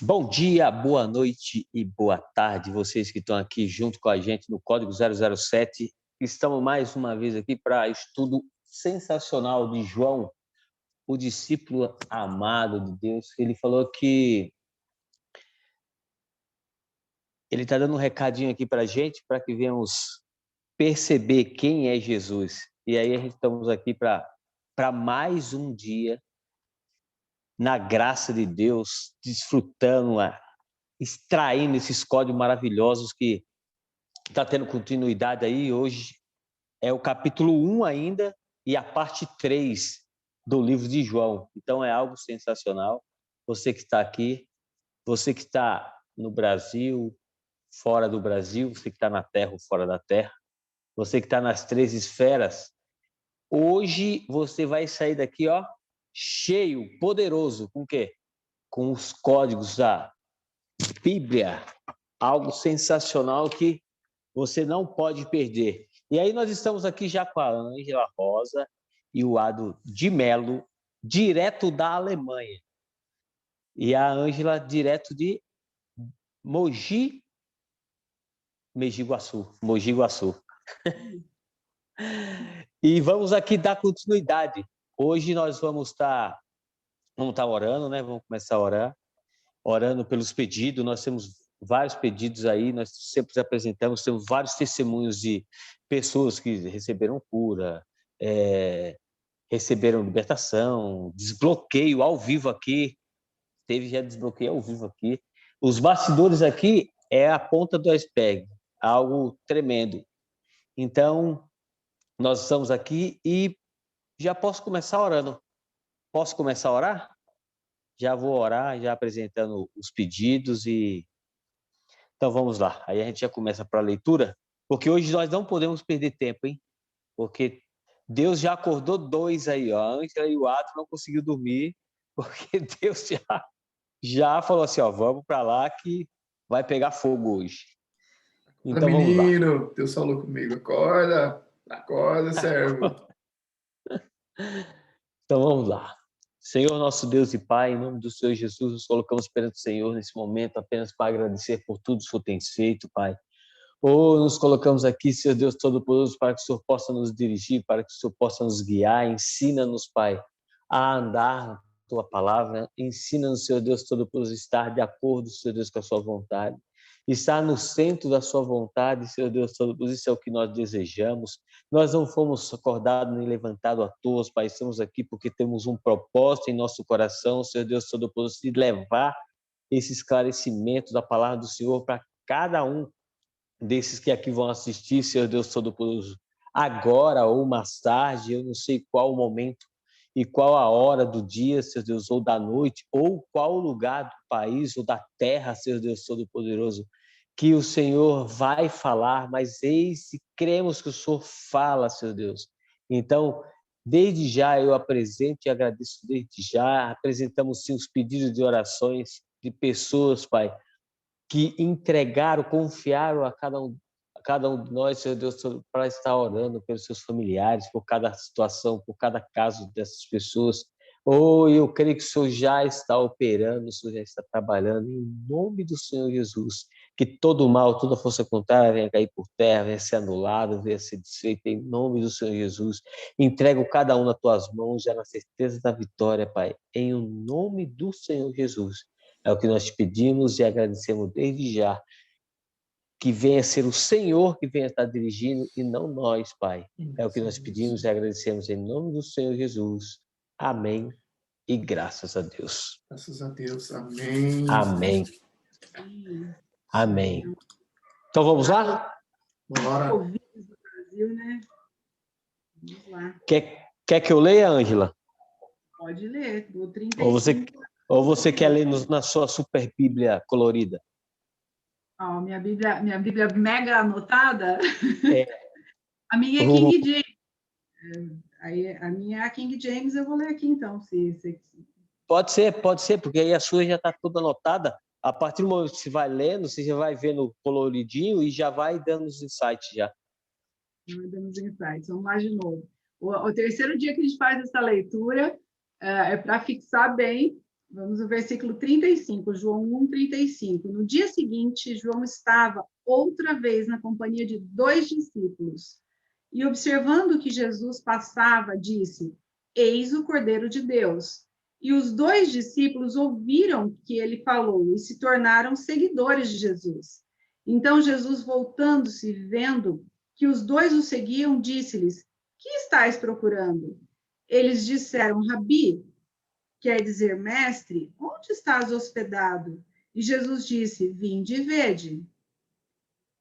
Bom dia, boa noite e boa tarde, vocês que estão aqui junto com a gente no Código 007. Estamos mais uma vez aqui para estudo sensacional de João, o discípulo amado de Deus. Ele falou que ele está dando um recadinho aqui para a gente, para que venhamos perceber quem é Jesus. E aí a gente estamos aqui para mais um dia na graça de Deus, desfrutando, extraindo esses códigos maravilhosos que está tendo continuidade aí. Hoje é o capítulo 1 ainda e a parte 3 do livro de João. Então é algo sensacional. Você que está aqui, você que está no Brasil, fora do Brasil, você que está na terra ou fora da terra, você que está nas três esferas, hoje você vai sair daqui, ó, cheio, poderoso, com o quê? Com os códigos da Bíblia, algo sensacional que você não pode perder. E aí nós estamos aqui já com a Ângela Rosa e o Ado de Melo, direto da Alemanha. E a Ângela, direto de Mogi Guaçu. E vamos aqui dar continuidade. Hoje nós vamos estar orando, né? Vamos começar a orar, orando pelos pedidos. Nós temos vários pedidos aí, nós sempre apresentamos, temos vários testemunhos de pessoas que receberam cura, receberam libertação, desbloqueio ao vivo aqui, teve já desbloqueio ao vivo aqui. Os bastidores aqui é a ponta do iceberg, algo tremendo. Então, nós estamos aqui e já posso começar orando. Posso começar a orar? Já vou orar, já apresentando os pedidos e... Então, vamos lá. Aí a gente já começa para a leitura, porque hoje nós não podemos perder tempo, hein? Porque Deus já acordou dois aí, ó. A Ângela e o Ato não conseguiu dormir, porque Deus já falou assim, ó, vamos para lá que vai pegar fogo hoje. Então vamos lá. Menino, Deus falou comigo, acorda, servo. Então vamos lá. Senhor, nosso Deus e Pai, em nome do Senhor Jesus, nos colocamos perante o Senhor nesse momento apenas para agradecer por tudo que o Senhor tem feito, Pai. Nos colocamos aqui, Senhor Deus Todo-Poderoso, para que o Senhor possa nos dirigir, para que o Senhor possa nos guiar. Ensina-nos, Pai, a andar na Tua palavra. Ensina-nos, Senhor Deus Todo-Poderoso, a estar de acordo, Senhor Deus, com a Sua vontade. Estar no centro da Sua vontade, Senhor Deus Todo-Poderoso, isso é o que nós desejamos. Nós não fomos acordados nem levantados à toa, Pai. Estamos aqui porque temos um propósito em nosso coração, Senhor Deus Todo-Poderoso, de levar esse esclarecimento da palavra do Senhor para cada um desses que aqui vão assistir, Senhor Deus Todo-Poderoso, agora ou mais tarde, eu não sei qual o momento e qual a hora do dia, Senhor Deus, ou da noite, ou qual o lugar do país ou da terra, Senhor Deus Todo-Poderoso, que o Senhor vai falar, mas eis e cremos que o Senhor fala, Senhor Deus. Então, desde já eu apresento e agradeço desde já, apresentamos sim os pedidos de orações de pessoas, Pai, que entregaram, confiaram a cada um de nós, Senhor Deus, para estar orando pelos seus familiares, por cada situação, por cada caso dessas pessoas. Eu creio que o Senhor já está operando, o Senhor já está trabalhando, em nome do Senhor Jesus. Que todo mal, toda força contrária venha cair por terra, venha ser anulado, venha ser desfeito, em nome do Senhor Jesus. Entrego cada um nas tuas mãos, já na certeza da vitória, Pai, em nome do Senhor Jesus. É o que nós te pedimos e agradecemos desde já. Que venha ser o Senhor que venha estar dirigindo e não nós, Pai. É o que nós pedimos e agradecemos em nome do Senhor Jesus. Amém. E graças a Deus. Graças a Deus. Amém. Amém. Amém. Então vamos lá? Bora. Ouvidos do Brasil, né? Vamos lá. Quer que eu leia, Ângela? Pode ler, do 35. Ou você quer ler na sua super Bíblia colorida? Minha Bíblia mega anotada. É. A minha é King James. Aí, a minha é a King James, eu vou ler aqui então. Pode ser, porque aí a sua já está toda anotada. A partir do momento que você vai lendo, você já vai vendo coloridinho e já vai dando os insights já. Dando os insights. Vamos lá de novo. O terceiro dia que a gente faz essa leitura é para fixar bem Vamos no versículo 35, João 1, 35. No dia seguinte, João estava outra vez na companhia de 2 discípulos. E observando que Jesus passava, disse: Eis o Cordeiro de Deus. E os 2 discípulos ouviram que ele falou e se tornaram seguidores de Jesus. Então Jesus, voltando-se, vendo que os 2 o seguiam, disse-lhes: Que estáis procurando? Eles disseram: Rabi, quer dizer, mestre, onde estás hospedado? E Jesus disse: Vinde e vede.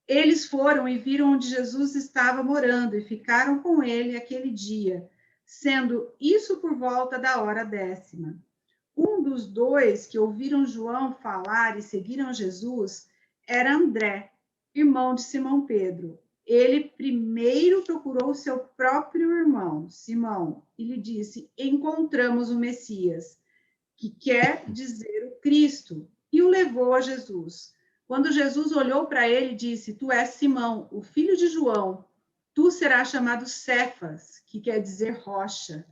Eles foram e viram onde Jesus estava morando e ficaram com ele aquele dia, sendo isso por volta da hora 10ª. Um dos 2 que ouviram João falar e seguiram Jesus era André, irmão de Simão Pedro. Ele primeiro procurou seu próprio irmão, Simão, e lhe disse: Encontramos o Messias, que quer dizer o Cristo, e o levou a Jesus. Quando Jesus olhou para ele, disse: Tu és Simão, o filho de João. Tu serás chamado Cefas, que quer dizer rocha.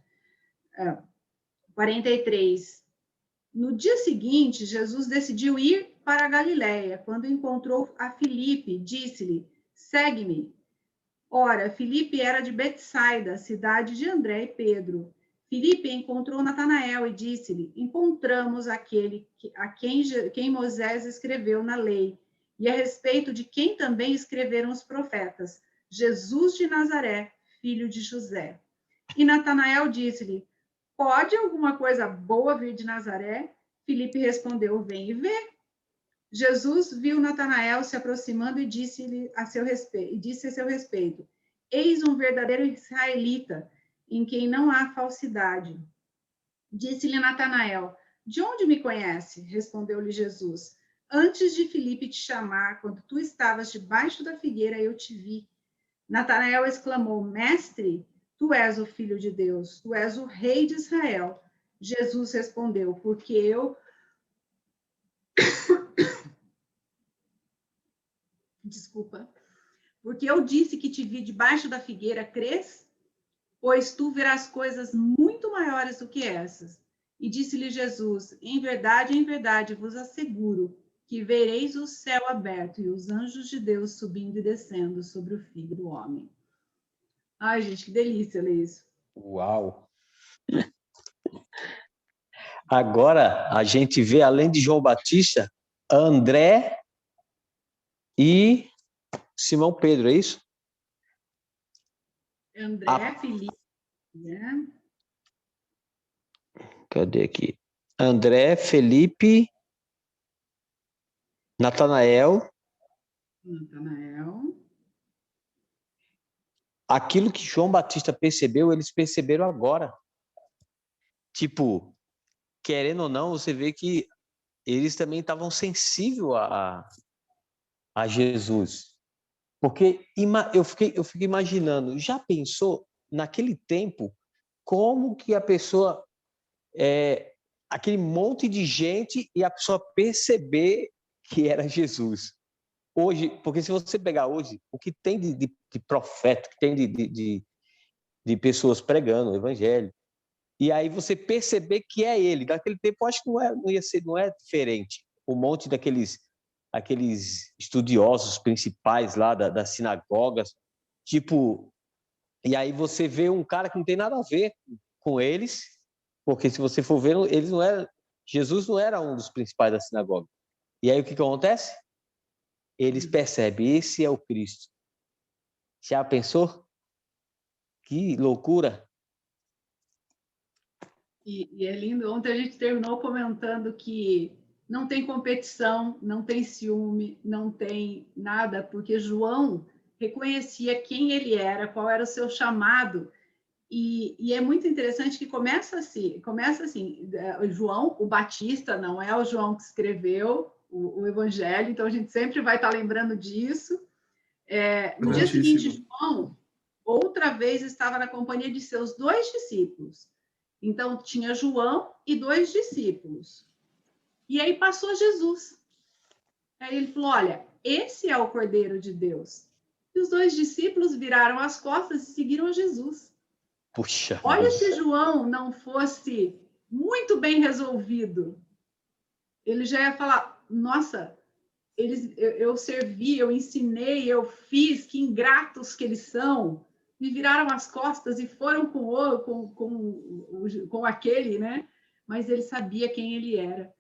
43. No dia seguinte, Jesus decidiu ir para a Galiléia. Quando encontrou a Filipe, disse-lhe: Segue-me. Ora, Filipe era de Betsaida, cidade de André e Pedro. Filipe encontrou Natanael e disse-lhe: Encontramos aquele a quem Moisés escreveu na lei, e a respeito de quem também escreveram os profetas, Jesus de Nazaré, filho de José. E Natanael disse-lhe: Pode alguma coisa boa vir de Nazaré? Filipe respondeu: Vem e vê. Jesus viu Natanael se aproximando e disse a seu respeito: Eis um verdadeiro israelita, em quem não há falsidade. Disse-lhe Natanael: De onde me conhece? Respondeu-lhe Jesus: Antes de Filipe te chamar, quando tu estavas debaixo da figueira, eu te vi. Natanael exclamou: Mestre, tu és o Filho de Deus, tu és o Rei de Israel. Jesus respondeu: Porque eu porque eu disse que te vi debaixo da figueira, crês? Pois tu verás coisas muito maiores do que essas. E disse-lhe Jesus: em verdade vos asseguro que vereis o céu aberto e os anjos de Deus subindo e descendo sobre o Filho do Homem. Ai, gente, que delícia ler isso. Uau! Agora a gente vê, além de João Batista, André e Simão Pedro, é isso? André, Filipe, né? Cadê aqui? André, Felipe, Natanael. Aquilo que João Batista percebeu, eles perceberam agora. Tipo, querendo ou não, você vê que eles também estavam sensíveis a Jesus. Porque eu fiquei imaginando, já pensou naquele tempo como que a pessoa, aquele monte de gente e a pessoa perceber que era Jesus? Hoje, porque se você pegar hoje, o que tem de profeta, que tem de pessoas pregando o evangelho, e aí você perceber que é ele. Naquele tempo, eu acho que não é diferente. Um monte aqueles estudiosos principais lá das sinagogas, tipo, e aí você vê um cara que não tem nada a ver com eles, porque se você for ver, eles não eram, Jesus não era um dos principais da sinagoga. E aí o que acontece? Eles percebem, esse é o Cristo. Já pensou? Que loucura! E é lindo. Ontem a gente terminou comentando que não tem competição, não tem ciúme, não tem nada, porque João reconhecia quem ele era, qual era o seu chamado. E é muito interessante que começa assim, João, o Batista, não é o João que escreveu o Evangelho, então a gente sempre vai estar lembrando disso. No dia seguinte, João, outra vez, estava na companhia de seus 2 discípulos. Então, tinha João e 2 discípulos. E aí passou Jesus. Aí ele falou: olha, esse é o Cordeiro de Deus. E os 2 discípulos viraram as costas e seguiram a Jesus. Puxa. Olha, se João não fosse muito bem resolvido, ele já ia falar, nossa, eu servi, eu ensinei, eu fiz, que ingratos que eles são, me viraram as costas e foram com aquele, né? Mas ele sabia quem ele era.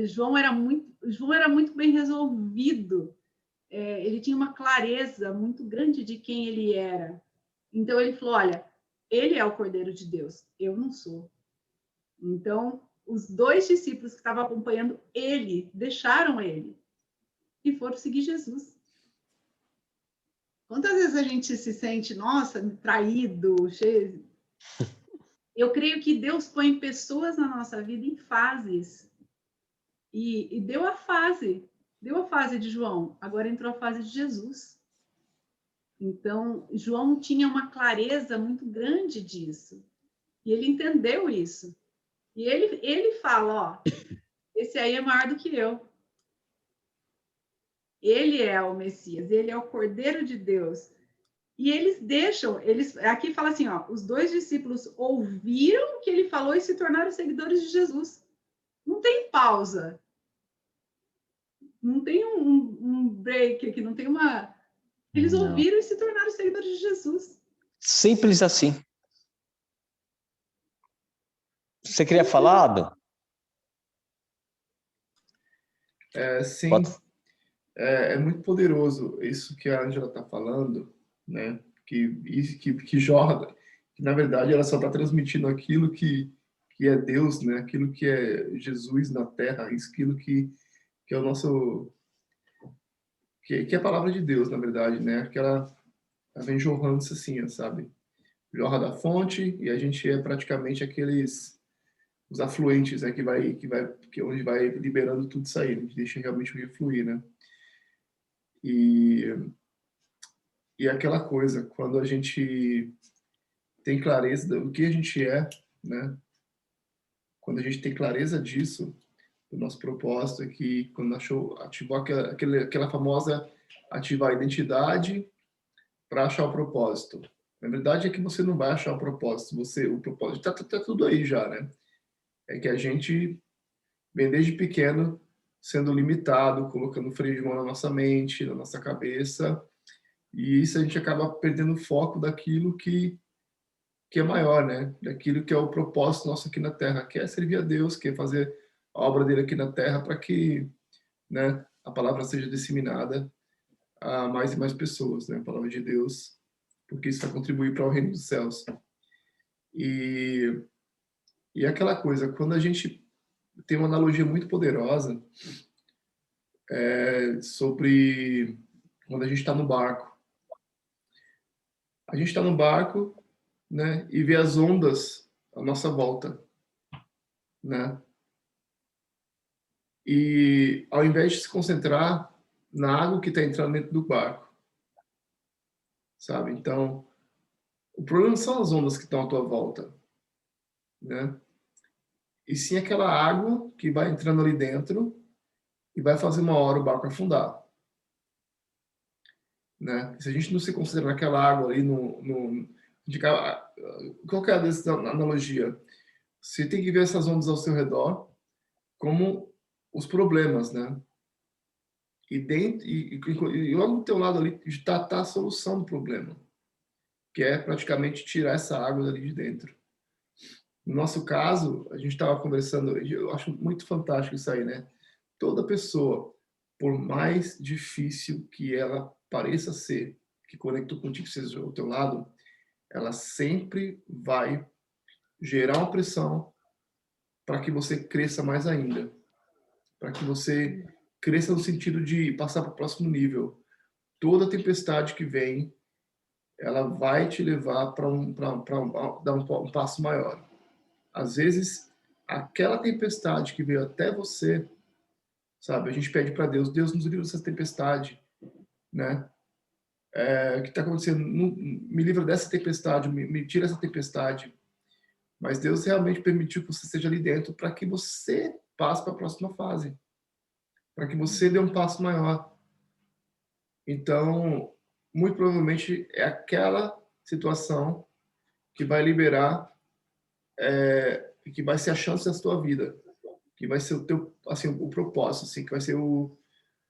João era muito bem resolvido, ele tinha uma clareza muito grande de quem ele era. Então ele falou, olha, ele é o Cordeiro de Deus, eu não sou. Então, os 2 discípulos que estavam acompanhando ele, deixaram ele e foram seguir Jesus. Quantas vezes a gente se sente, nossa, traído, cheio... Eu creio que Deus põe pessoas na nossa vida em fases. E deu a fase de João, agora entrou a fase de Jesus. Então, João tinha uma clareza muito grande disso. E ele entendeu isso. E ele fala, ó, esse aí é maior do que eu. Ele é o Messias, ele é o Cordeiro de Deus. E eles deixam, aqui fala assim, ó, os 2 discípulos ouviram o que ele falou e se tornaram seguidores de Jesus. Não tem pausa. Não tem um break aqui, não tem uma... Eles ouviram e se tornaram seguidores de Jesus. Simples assim. Você queria falar, Adam? Sim, é muito poderoso isso que a Ângela está falando, né? Que jorra, que na verdade ela só está transmitindo aquilo que é Deus, né? Aquilo que é Jesus na Terra, aquilo que é o nosso... Que é a palavra de Deus, na verdade, né? Que ela vem jorrando-se assim, sabe? Jorra da fonte e a gente é praticamente os afluentes, né, que onde vai liberando tudo isso aí, a gente deixa realmente o rio fluir, né? E aquela coisa, quando a gente tem clareza do que a gente é, né? Quando a gente tem clareza disso, do nosso propósito aqui, quando ativou aquela famosa ativar a identidade para achar o propósito. Na verdade é que você não vai achar o propósito, o propósito tá tudo aí já, né? É que a gente vem desde pequeno sendo limitado, colocando freio de mão na nossa mente, na nossa cabeça, e isso a gente acaba perdendo o foco daquilo que é maior, né? Daquilo que é o propósito nosso aqui na Terra, que é servir a Deus, que é fazer a obra dele aqui na Terra para que, né, a palavra seja disseminada a mais e mais pessoas, né? A palavra de Deus, porque isso vai contribuir para o reino dos céus. E aquela coisa, quando a gente tem uma analogia muito poderosa sobre quando a gente está no barco. A gente está no barco, né, e vê as ondas à nossa volta, né? E ao invés de se concentrar na água que está entrando dentro do barco, sabe? Então, o problema não são as ondas que estão à tua volta, né? E sim aquela água que vai entrando ali dentro e vai fazer uma hora o barco afundar, né? Se a gente não se considerar naquela água ali qual que é a analogia? Você tem que ver essas ondas ao seu redor como os problemas, né? E logo do teu lado ali está a solução do problema, que é praticamente tirar essa água dali de dentro. No nosso caso, a gente estava conversando, eu acho muito fantástico isso aí, né? Toda pessoa, por mais difícil que ela pareça ser, que conectou contigo, seja ao teu lado, ela sempre vai gerar uma pressão para que você cresça mais ainda, para que você cresça no sentido de passar para o próximo nível. Toda tempestade que vem, ela vai te levar para dar um passo maior. Às vezes, aquela tempestade que veio até você, sabe? A gente pede para Deus, Deus nos livra dessa tempestade, né? O que está acontecendo? Me livra dessa tempestade, me tira essa tempestade. Mas Deus realmente permitiu que você esteja ali dentro para que você passe para a próxima fase, para que você dê um passo maior. Então, muito provavelmente é aquela situação que vai liberar, que vai ser a chance da sua vida, que vai ser o teu, assim, o propósito, assim, que vai ser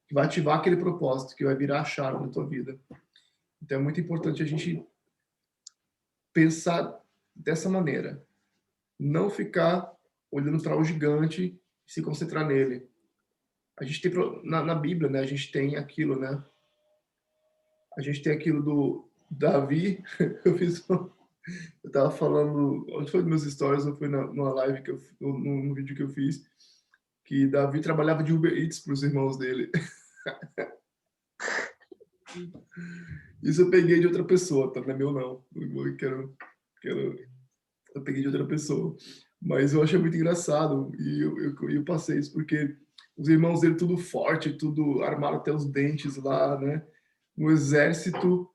que vai ativar aquele propósito, que vai virar a chave na tua vida. Então é muito importante a gente pensar dessa maneira, não ficar olhando para o gigante e se concentrar nele. A gente tem na Bíblia, né? A gente tem aquilo, né? A gente tem aquilo do Davi. Eu tava falando, onde foi nos meus stories ou foi numa live que num vídeo que eu fiz, que Davi trabalhava de Uber Eats para os irmãos dele. Isso eu peguei de outra pessoa, tá? Não é meu não. Eu peguei de outra pessoa. Mas eu achei muito engraçado e eu passei isso porque os irmãos dele tudo forte, tudo armado até os dentes lá, né? No exército,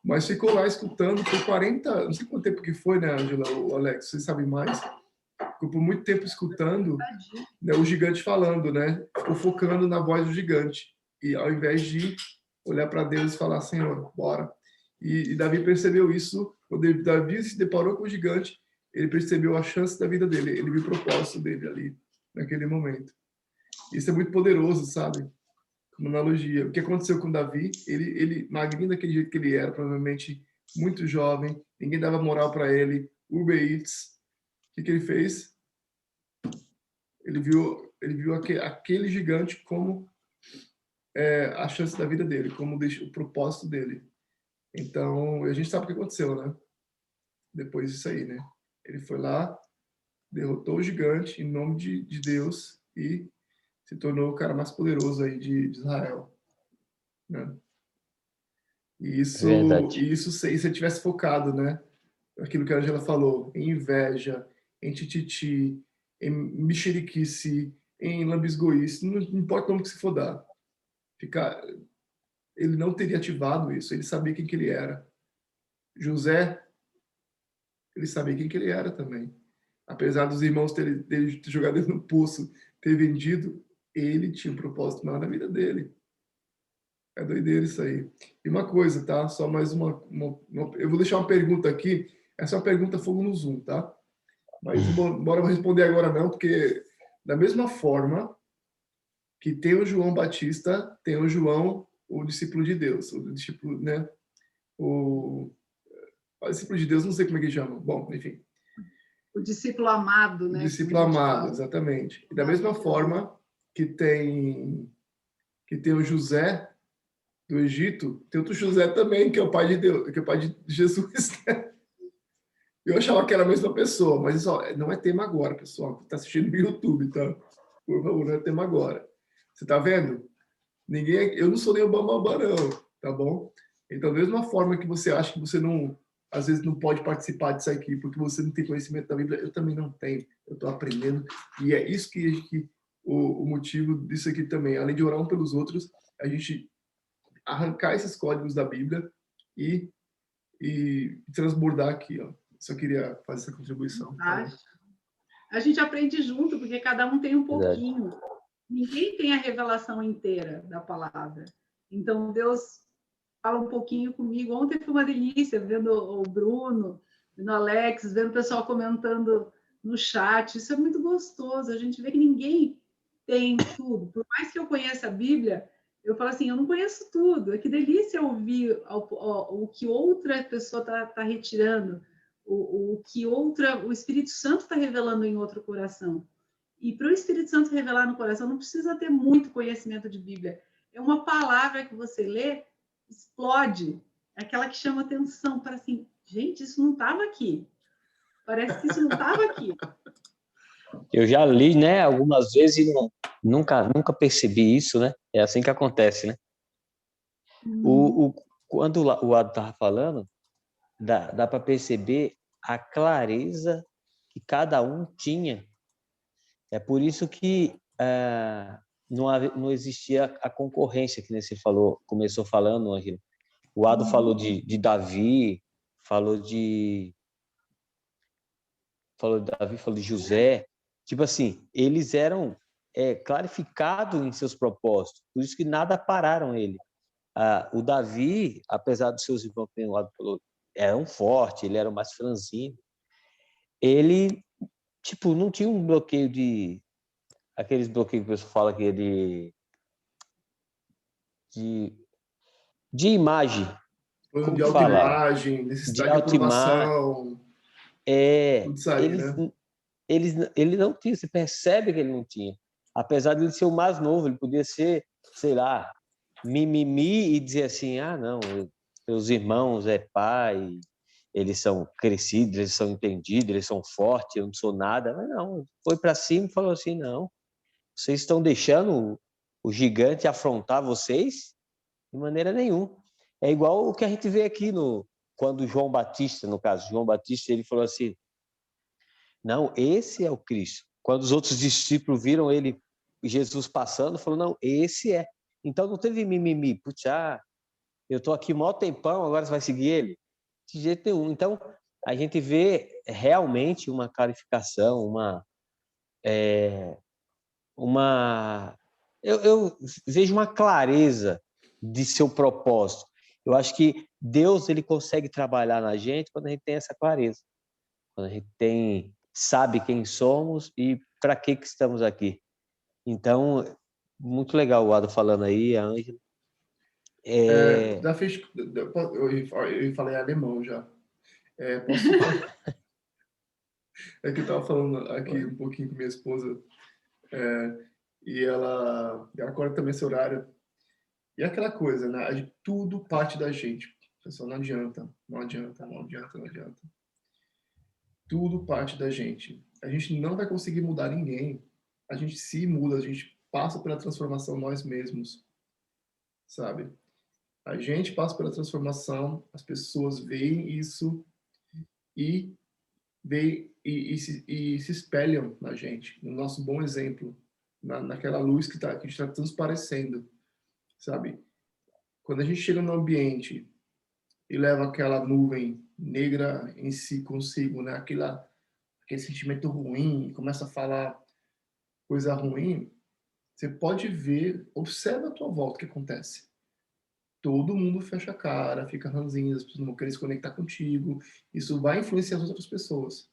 mas ficou lá escutando por 40, não sei quanto tempo que foi, né, Angela, o Alex, vocês sabem mais? Ficou por muito tempo escutando, né, o gigante falando, né? Ficou focando na voz do gigante. E ao invés de olhar para Deus e falar, Senhor, bora. E Davi percebeu isso, quando Davi se deparou com o gigante, ele percebeu a chance da vida dele, ele viu o propósito dele ali, naquele momento. Isso é muito poderoso, sabe? Como analogia. O que aconteceu com Davi, ele magrinho daquele jeito que ele era, provavelmente muito jovem, ninguém dava moral para ele, Uber Eats, o que ele fez? Ele viu aquele gigante como a chance da vida dele, como o propósito dele. Então, a gente sabe o que aconteceu, né? Depois disso aí, né? Ele foi lá, derrotou o gigante em nome de Deus e se tornou o cara mais poderoso aí de Israel, né? E É verdade. se ele tivesse focado, né? Aquilo que a Angela falou, em inveja, em tititi, em mexeriquice, em lambisgoice, não importa o nome que se for dar. Ele não teria ativado isso, ele sabia quem que ele era. José, ele sabia quem que ele era também. Apesar dos irmãos terem jogado ele no poço, ter vendido, ele tinha um propósito maior na vida dele. É doideira isso aí. E uma coisa, tá? Só mais eu vou deixar uma pergunta aqui. Essa é uma pergunta fogo no Zoom, tá? Mas bora responder agora não, porque da mesma forma que tem o João Batista, tem o João, o discípulo de Deus, o discípulo, né? O discípulo de Deus, não sei como é que chama. Bom, enfim. O discípulo amado, O né? discípulo amado, exatamente. E da mesma forma que tem o José do Egito, tem outro José também, que é o pai de Deus, que é o pai de Jesus. Eu achava que era a mesma pessoa, mas isso não é tema agora, pessoal. Está assistindo no YouTube, tá? Por favor, não é tema agora. Você tá vendo? Eu não sou nem o Bambambam, não, tá bom? Então, da mesma forma que você acha que você não, às vezes não pode participar disso aqui porque você não tem conhecimento da Bíblia, eu também não tenho. Eu estou aprendendo e é isso que o motivo disso aqui também. Além de orar um pelos outros, a gente arrancar esses códigos da Bíblia e transbordar aqui, ó. Só queria fazer essa contribuição. Tá? A gente aprende junto, porque cada um tem um Verdade. pouquinho. Ninguém tem a revelação inteira da palavra. Então, Deus fala um pouquinho comigo. Ontem foi uma delícia, vendo o Bruno, vendo o Alex, vendo o pessoal comentando no chat. Isso é muito gostoso. A gente vê que ninguém tem tudo. Por mais que eu conheça a Bíblia, eu falo assim, eu não conheço tudo. É que delícia ouvir o que outra pessoa está retirando, o que o Espírito Santo está revelando em outro coração. E para o Espírito Santo revelar no coração, não precisa ter muito conhecimento de Bíblia. É uma palavra que você lê, explode. É aquela que chama atenção para assim, gente, isso não estava aqui. Parece que isso não estava aqui. Eu já li, né, algumas vezes e nunca percebi isso, né? É assim que acontece, né? Quando o Ado estava falando, dá para perceber a clareza que cada um tinha. É por isso que não existia a concorrência, que nem você começou falando, Angela. O Ado falou de Davi, falou de Davi, falou de José. Tipo assim, eles eram clarificados em seus propósitos, por isso que nada pararam ele. O Davi, apesar dos seus irmãos que o Ado falou, era um forte, ele era o mais franzino. Ele, tipo, não tinha um bloqueio aqueles bloqueios que o pessoal fala que é de imagem, Plano como de que fala? autoimagem, De necessidade de autoimagem, aprovação, tudo isso aí, eles, né? ele não tinha, você percebe que ele não tinha. Apesar de ele ser o mais novo, ele podia ser, sei lá, mimimi e dizer assim, ah, não, meus irmãos é pai, eles são crescidos, eles são entendidos, eles são fortes, eu não sou nada. Mas não, foi para cima e falou assim, não, vocês estão deixando o gigante afrontar vocês? De maneira nenhuma. É igual o que a gente vê aqui quando João Batista, no caso, João Batista, ele falou assim, não, esse é o Cristo. Quando os outros discípulos viram ele, Jesus passando, falou, não, esse é. Então não teve mimimi, putz, eu estou aqui mó tempão, agora você vai seguir ele? De jeito nenhum. Então, a gente vê realmente uma clarificação, uma eu vejo uma clareza de seu propósito. Eu acho que Deus ele consegue trabalhar na gente quando a gente tem essa clareza, quando a gente sabe quem somos e para que estamos aqui. Então, muito legal o Ado falando aí, a Ângela. Da ficha, eu falei alemão já. Posso falar? É que eu estava falando aqui um pouquinho com minha esposa, e ela acorda também esse horário. E é aquela coisa, né? Tudo parte da gente. Pessoal, não adianta, não adianta, não adianta, não adianta. Tudo parte da gente. A gente não vai conseguir mudar ninguém. A gente se muda, a gente passa pela transformação nós mesmos, sabe? A gente passa pela transformação, as pessoas veem isso e veem e se espelham na gente, no nosso bom exemplo, naquela luz que a gente está transparecendo, sabe? Quando a gente chega no ambiente e leva aquela nuvem negra em si consigo, né? Aquele sentimento ruim, começa a falar coisa ruim, você pode ver, observa a tua volta o que acontece. Todo mundo fecha a cara, fica ranzinho, as pessoas não vão querer se conectar contigo. Isso vai influenciar as outras pessoas.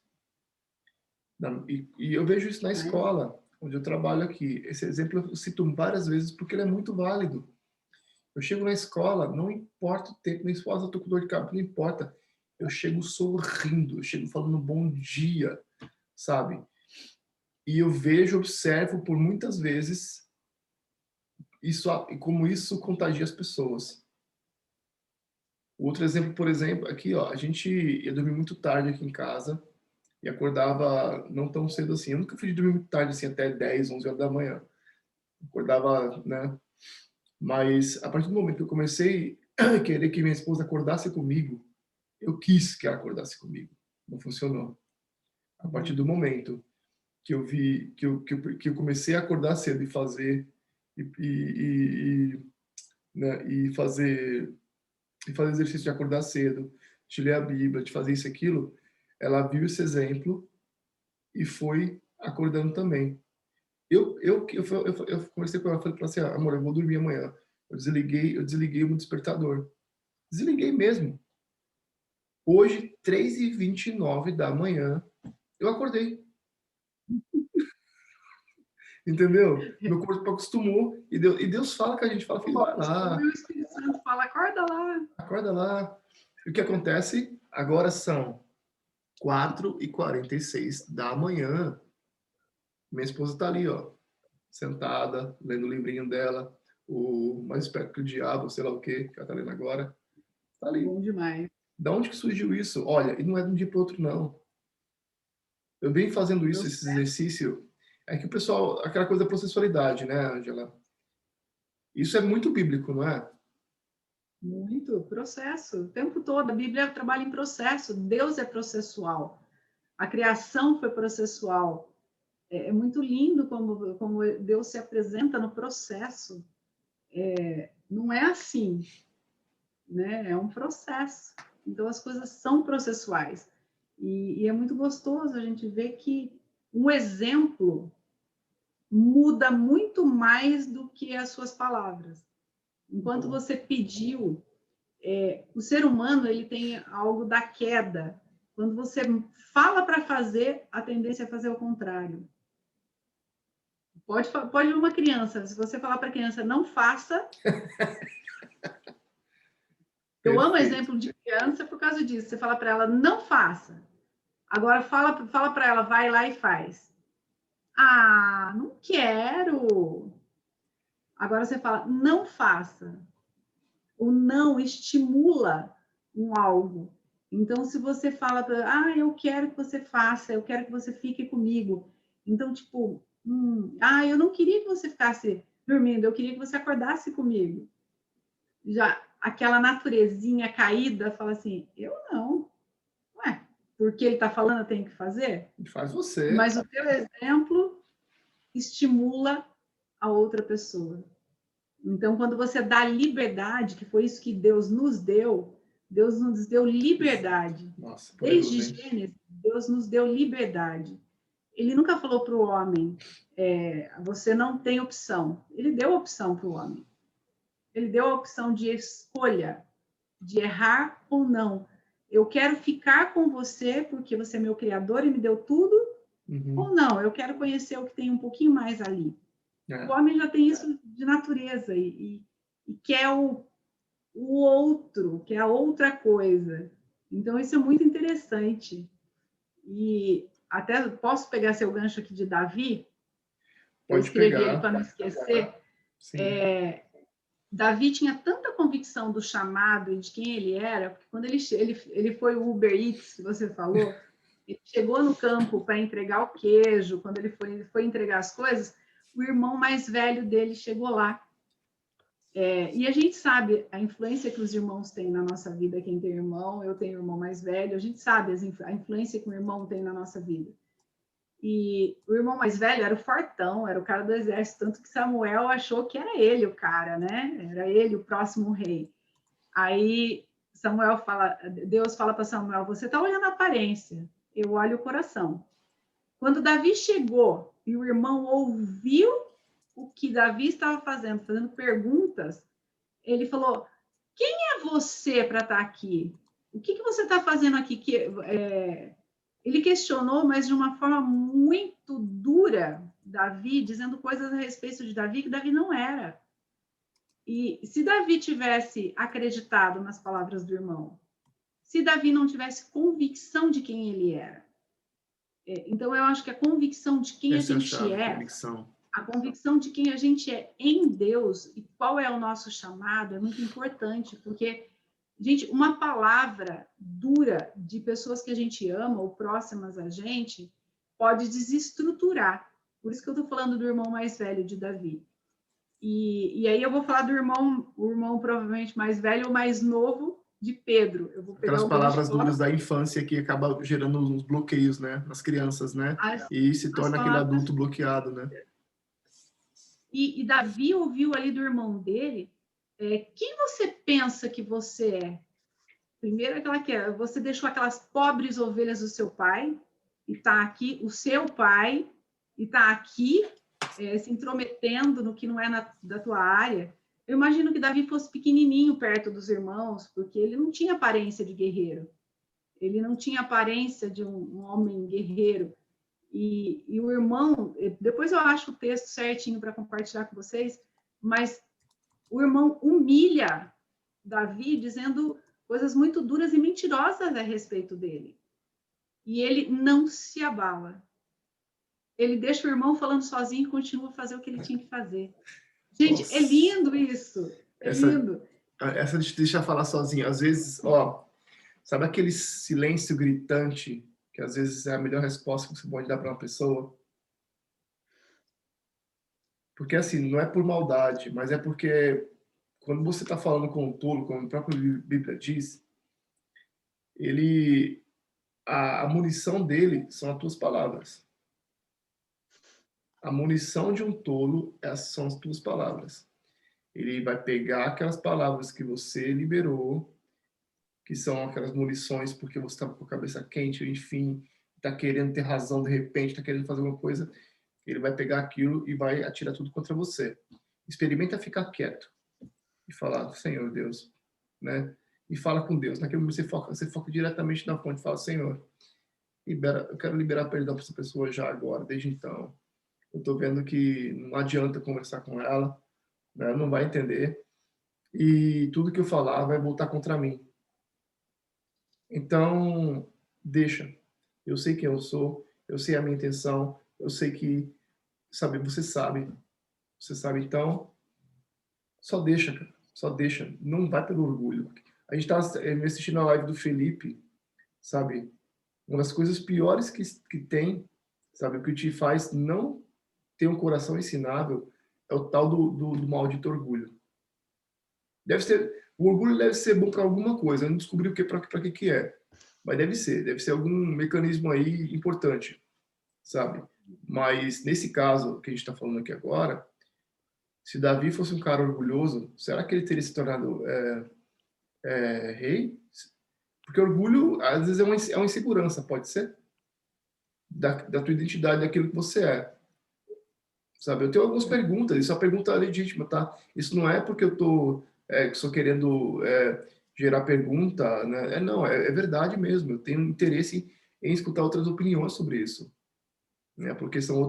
E eu vejo isso na escola, onde eu trabalho aqui. Esse exemplo eu cito várias vezes porque ele é muito válido. Eu chego na escola, não importa o tempo, minha esposa, eu tô com dor de cabeça, não importa. Eu chego sorrindo, eu chego falando bom dia, sabe? E eu vejo, observo por muitas vezes isso, como isso contagia as pessoas. Outro exemplo, por exemplo, aqui, ó, a gente ia dormir muito tarde aqui em casa e acordava não tão cedo assim. Eu nunca fui dormir muito tarde, assim, até 10, 11 horas da manhã. Acordava, né? Mas a partir do momento que eu comecei a querer que minha esposa acordasse comigo, eu quis que ela acordasse comigo. Não funcionou. A partir do momento que eu vi, que eu comecei a acordar cedo e fazer, né, e fazer exercício de acordar cedo, de ler a Bíblia, de fazer isso e aquilo, ela viu esse exemplo e foi acordando também. Eu conversei com ela, falei para ela assim, amor, eu vou dormir amanhã. Eu desliguei o meu despertador. Desliguei mesmo. Hoje, 3h29 da manhã, eu acordei. Entendeu? Meu corpo acostumou. E Deus fala que a gente fala, filho, vai lá, O Espírito Santo fala, acorda lá. acorda lá. E o que acontece? Agora são 4h46 da manhã. Minha esposa tá ali, ó, sentada, lendo o livrinho dela, o Mais Esperto que o Diabo, sei lá o que ela tá lendo agora. Tá ali. Bom demais. Da onde que surgiu isso? Olha, e não é de um dia para outro, não. Eu venho fazendo isso, esse exercício. É que o pessoal, aquela coisa da processualidade, né, Angela? Isso é muito bíblico, não é? Muito processo, o tempo todo. A Bíblia trabalha em processo. Deus é processual. A criação foi processual. É muito lindo como Deus se apresenta no processo. Não é assim, né? É um processo. Então, as coisas são processuais. E é muito gostoso a gente ver que um exemplo muda muito mais do que as suas palavras. Enquanto você pediu, o ser humano ele tem algo da queda. Quando você fala para fazer, a tendência é fazer o contrário. Pode uma criança, se você falar para a criança, não faça. Eu amo exemplo de criança por causa disso. Você fala para ela, não faça. Agora fala para ela, vai lá e faz. Ah, não quero. Agora você fala, não faça. O não estimula um algo. Então, se você fala, eu quero que você faça, eu quero que você fique comigo. Então, tipo, eu não queria que você ficasse dormindo, eu queria que você acordasse comigo. Já aquela naturezinha caída fala assim, eu não. Ué, porque ele está falando, eu tenho que fazer? Faz você. Mas o teu exemplo estimula a outra pessoa. Então, quando você dá liberdade, que foi isso que Deus nos deu liberdade. Nossa, Desde Gênesis, Deus nos deu liberdade. Ele nunca falou para o homem, você não tem opção. Ele deu a opção para o homem. Ele deu a opção de escolha, de errar ou não. Eu quero ficar com você porque você é meu criador e me deu tudo, ou não, eu quero conhecer o que tem um pouquinho mais ali. O homem já tem isso de natureza e quer o outro, quer a outra coisa. Então, isso é muito interessante. E até posso pegar seu gancho aqui de Davi? Eu escrevi ele para não esquecer. Davi tinha tanta convicção do chamado e de quem ele era, porque quando ele foi o Uber Eats, que você falou, ele chegou no campo para entregar o queijo, quando ele foi entregar as coisas, o irmão mais velho dele chegou lá. E a gente sabe a influência que os irmãos têm na nossa vida, quem tem irmão, eu tenho irmão mais velho, a gente sabe a influência que o irmão tem na nossa vida. E o irmão mais velho era o fortão, era o cara do exército, tanto que Samuel achou que era ele o cara, né? Era ele o próximo rei. Aí Deus fala para Samuel, você está olhando a aparência, eu olho o coração. Quando Davi chegou e o irmão ouviu o que Davi estava fazendo perguntas, ele falou, quem é você para estar aqui? O que você está fazendo aqui? Ele questionou, mas de uma forma muito dura, Davi, dizendo coisas a respeito de Davi que Davi não era. E se Davi tivesse acreditado nas palavras do irmão, se Davi não tivesse convicção de quem ele era, então eu acho que a convicção de quem a gente a convicção de quem a gente é em Deus e qual é o nosso chamado é muito importante, porque gente, uma palavra dura de pessoas que a gente ama ou próximas a gente pode desestruturar. Por isso que eu estou falando do irmão mais velho de Davi. E aí eu vou falar do o irmão provavelmente mais velho ou mais novo de Pedro. Eu vou pegar aquelas palavras duras da infância que acabam gerando uns bloqueios, né, nas crianças, né? E se torna aquele adulto bloqueado, né? E Davi ouviu ali do irmão dele, quem você pensa que você é? Primeiro, você deixou aquelas pobres ovelhas do seu pai, e está aqui, o seu pai, e está aqui se intrometendo no que não é da tua área. Eu imagino que Davi fosse pequenininho perto dos irmãos, porque ele não tinha aparência de guerreiro. Ele não tinha aparência de um homem guerreiro. E o irmão, depois eu acho o texto certinho para compartilhar com vocês, mas o irmão humilha Davi, dizendo coisas muito duras e mentirosas a respeito dele. E ele não se abala. Ele deixa o irmão falando sozinho e continua a fazer o que ele tinha que fazer. Gente, nossa, é lindo isso. Lindo. Essa de deixar falar sozinho. Às vezes, sabe aquele silêncio gritante que às vezes é a melhor resposta que você pode dar para uma pessoa? Porque assim, não é por maldade, mas é porque quando você está falando com o tolo, como a própria Bíblia diz, a munição dele são as tuas palavras. A munição de um tolo são as tuas palavras. Ele vai pegar aquelas palavras que você liberou, que são aquelas munições porque você está com a cabeça quente, enfim, está querendo ter razão de repente, está querendo fazer alguma coisa, ele vai pegar aquilo e vai atirar tudo contra você. Experimenta ficar quieto e falar, Senhor Deus, né? E fala com Deus. Naquele momento você foca diretamente na fonte, fala, Senhor, eu quero liberar perdão para essa pessoa já agora, desde então. Eu estou vendo que não adianta conversar com ela, né? Ela não vai entender. E tudo que eu falar vai voltar contra mim. Então, deixa. Eu sei quem eu sou, eu sei a minha intenção, eu sei que, sabe, você sabe. Você sabe, então, só deixa, cara. Só deixa. Não vai pelo orgulho. A gente estava assistindo a live do Felipe, sabe? Uma das coisas piores que tem, sabe, o que te faz não ter um coração ensinável é o tal do maldito orgulho. O orgulho deve ser bom para alguma coisa, eu não descobri o que para que é, mas deve ser algum mecanismo aí importante, sabe? Mas nesse caso que a gente está falando aqui agora, se Davi fosse um cara orgulhoso, será que ele teria se tornado rei? Porque orgulho, às vezes, é uma insegurança, pode ser? Da tua identidade, daquilo que você é. Sabe? Eu tenho algumas perguntas, isso é uma pergunta legítima, tá? Isso não é porque eu tô só querendo gerar pergunta, né? Não, é verdade mesmo. Eu tenho interesse em escutar outras opiniões sobre isso, né? Porque são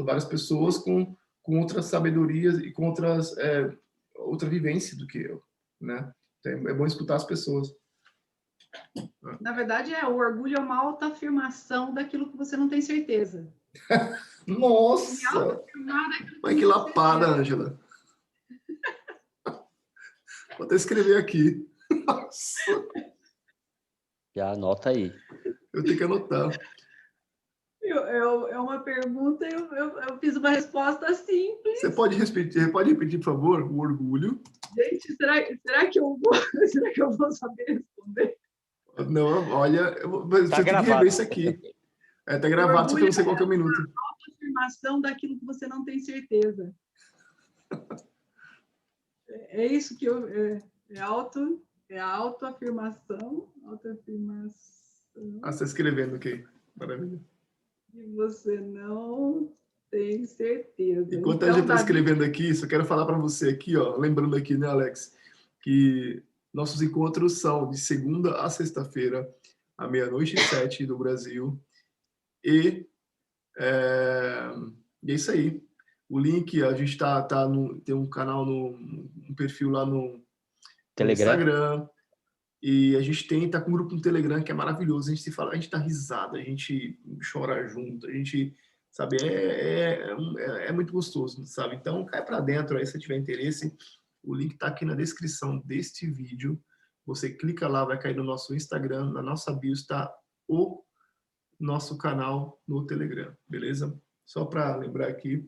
várias pessoas com outras sabedorias e com outra vivência do que eu, né? Então, é bom escutar as pessoas. Na verdade, o orgulho é uma autoafirmação daquilo que você não tem certeza. Nossa! Mas que lapada, Ângela. Vou até escrever aqui. Nossa! Já anota aí. Eu tenho que anotar. É uma pergunta, eu fiz uma resposta simples. Você pode repetir, por favor, o orgulho? Gente, será que eu vou saber responder? Não, olha, você Tá tem gravado. que rever isso aqui. Tá gravado, só que eu não sei qual que é o minuto. É uma autoafirmação daquilo que você não tem certeza. É isso que é a autoafirmação. Ah, você está escrevendo aqui. Maravilha. E você não tem certeza. Enquanto então, a gente está escrevendo aqui, só quero falar para você aqui, ó, lembrando aqui, né, Alex, que nossos encontros são de segunda a sexta-feira, à 00h07 do Brasil. E é isso aí. O link, a gente tem um canal, um perfil lá no Instagram. E a gente tá com um grupo no Telegram que é maravilhoso. A gente se fala, a gente dá risada, a gente chora junto, a gente, sabe, é muito gostoso, sabe? Então, cai para dentro aí se tiver interesse. O link tá aqui na descrição deste vídeo. Você clica lá, vai cair no nosso Instagram, na nossa bio está o nosso canal no Telegram, beleza? Só para lembrar aqui.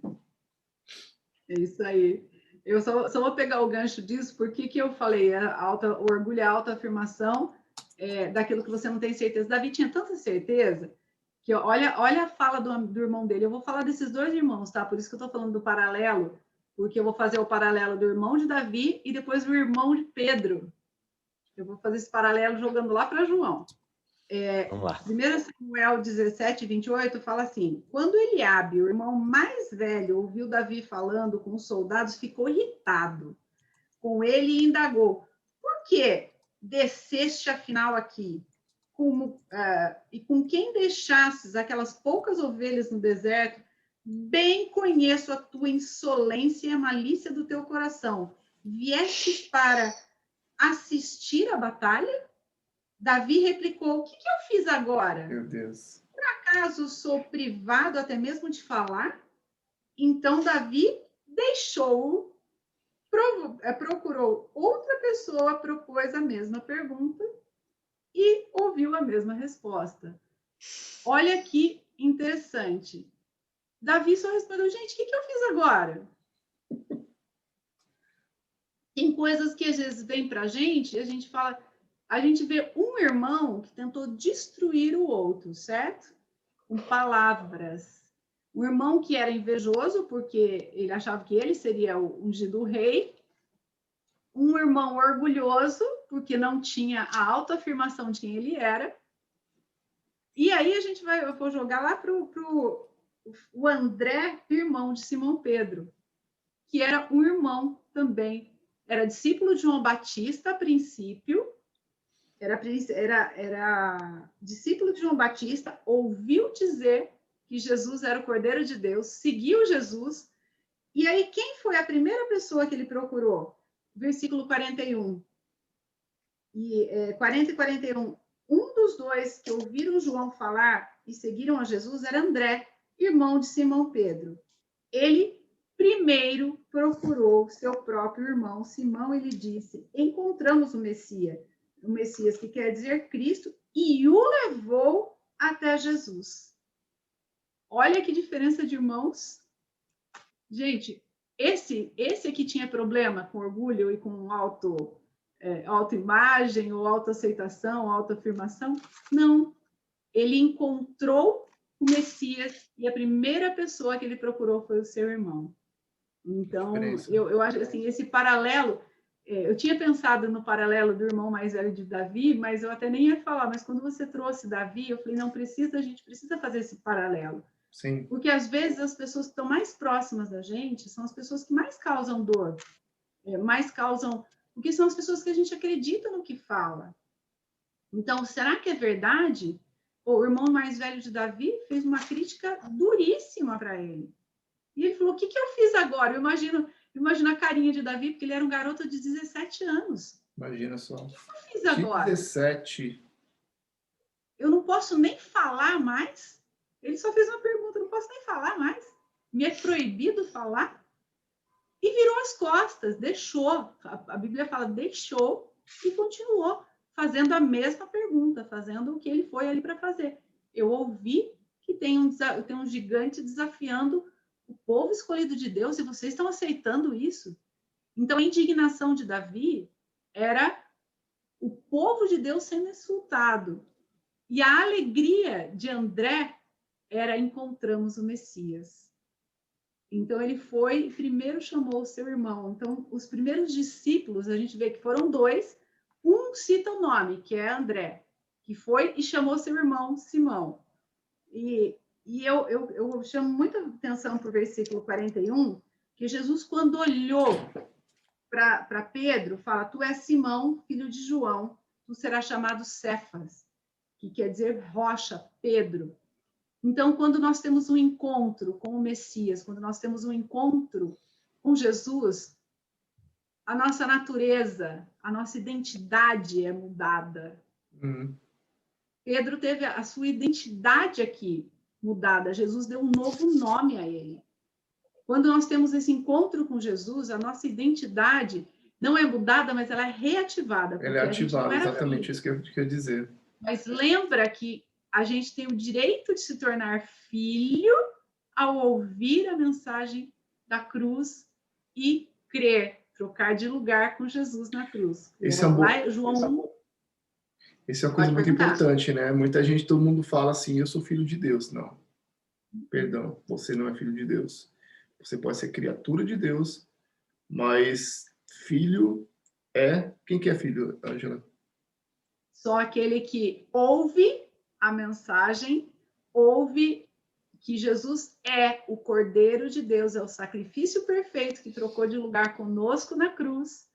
É isso aí. Eu só vou pegar o gancho disso, porque que eu falei, o orgulho é a autoafirmação daquilo que você não tem certeza. Davi tinha tanta certeza que olha a fala do irmão dele. Eu vou falar desses dois irmãos, tá? Por isso que eu estou falando do paralelo, porque eu vou fazer o paralelo do irmão de Davi e depois do irmão de Pedro. Eu vou fazer esse paralelo jogando lá para João. Vamos lá. 1 Samuel 17, 28 fala assim: quando Eliabe, o irmão mais velho, ouviu Davi falando com os soldados, ficou irritado com ele e indagou: por que desceste afinal aqui? E com quem deixastes aquelas poucas ovelhas no deserto? Bem conheço a tua insolência e a malícia do teu coração. Viestes para assistir à batalha? Davi replicou: o que eu fiz agora? Meu Deus. Por acaso sou privado até mesmo de falar? Então Davi procurou outra pessoa, propôs a mesma pergunta e ouviu a mesma resposta. Olha que interessante. Davi só respondeu: gente, o que eu fiz agora? Tem coisas que às vezes vêm para a gente fala... A gente vê um irmão que tentou destruir o outro, certo? Com palavras. Um irmão que era invejoso, porque ele achava que ele seria o ungido rei. Um irmão orgulhoso, porque não tinha a autoafirmação de quem ele era. E aí eu vou jogar lá para o André, irmão de Simão Pedro, que era um irmão também. Era discípulo de João Batista, a princípio. Era discípulo de João Batista, ouviu dizer que Jesus era o Cordeiro de Deus, seguiu Jesus. E aí, quem foi a primeira pessoa que ele procurou? Versículo 41. 40 e 41. Um dos dois que ouviram João falar e seguiram a Jesus era André, irmão de Simão Pedro. Ele primeiro procurou seu próprio irmão Simão e lhe disse: encontramos o Messias que quer dizer Cristo, e o levou até Jesus. Olha que diferença de irmãos. Gente, esse aqui tinha problema com orgulho e com autoimagem ou autoaceitação, autoafirmação? Não. Ele encontrou o Messias e a primeira pessoa que ele procurou foi o seu irmão. Então, eu acho assim, esse paralelo, eu tinha pensado no paralelo do irmão mais velho de Davi, mas eu até nem ia falar, mas quando você trouxe Davi, eu falei, não, a gente precisa fazer esse paralelo. Sim. Porque, às vezes, as pessoas que estão mais próximas da gente são as pessoas que mais causam dor, porque são as pessoas que a gente acredita no que fala. Então, será que é verdade? O irmão mais velho de Davi fez uma crítica duríssima para ele. E ele falou, o que eu fiz agora? Eu imagino a carinha de Davi, porque ele era um garoto de 17 anos. Imagina só. O que eu fiz agora? 17. Eu não posso nem falar mais? Ele só fez uma pergunta, eu não posso nem falar mais? Me é proibido falar? E virou as costas, deixou. A Bíblia fala, deixou e continuou fazendo a mesma pergunta, fazendo o que ele foi ali para fazer. Eu ouvi que tem um gigante desafiando o povo escolhido de Deus e vocês estão aceitando isso? Então, a indignação de Davi era o povo de Deus sendo insultado. E a alegria de André era encontramos o Messias. Então, ele foi e primeiro chamou o seu irmão. Então, os primeiros discípulos, a gente vê que foram dois. Um cita o nome, que é André, que foi e chamou seu irmão Simão. E eu chamo muita atenção para o versículo 41, que Jesus, quando olhou para Pedro, fala, tu és Simão, filho de João, tu serás chamado Cefas, que quer dizer rocha, Pedro. Então, quando nós temos um encontro com o Messias, quando nós temos um encontro com Jesus, a nossa natureza, a nossa identidade é mudada. Pedro teve a sua identidade aqui mudada. Jesus deu um novo nome a ele. Quando nós temos esse encontro com Jesus, a nossa identidade não é mudada, mas ela é reativada. Ela é ativada, exatamente isso que eu queria dizer. Mas lembra que a gente tem o direito de se tornar filho ao ouvir a mensagem da cruz e crer, trocar de lugar com Jesus na cruz. Esse é João 1. Isso é uma coisa muito importante, né? Muita gente, todo mundo fala assim, eu sou filho de Deus. Não. Perdão, você não é filho de Deus. Você pode ser criatura de Deus, mas filho é... Quem que é filho, Ângela? Só aquele que ouve a mensagem, ouve que Jesus é o Cordeiro de Deus, é o sacrifício perfeito que trocou de lugar conosco na cruz.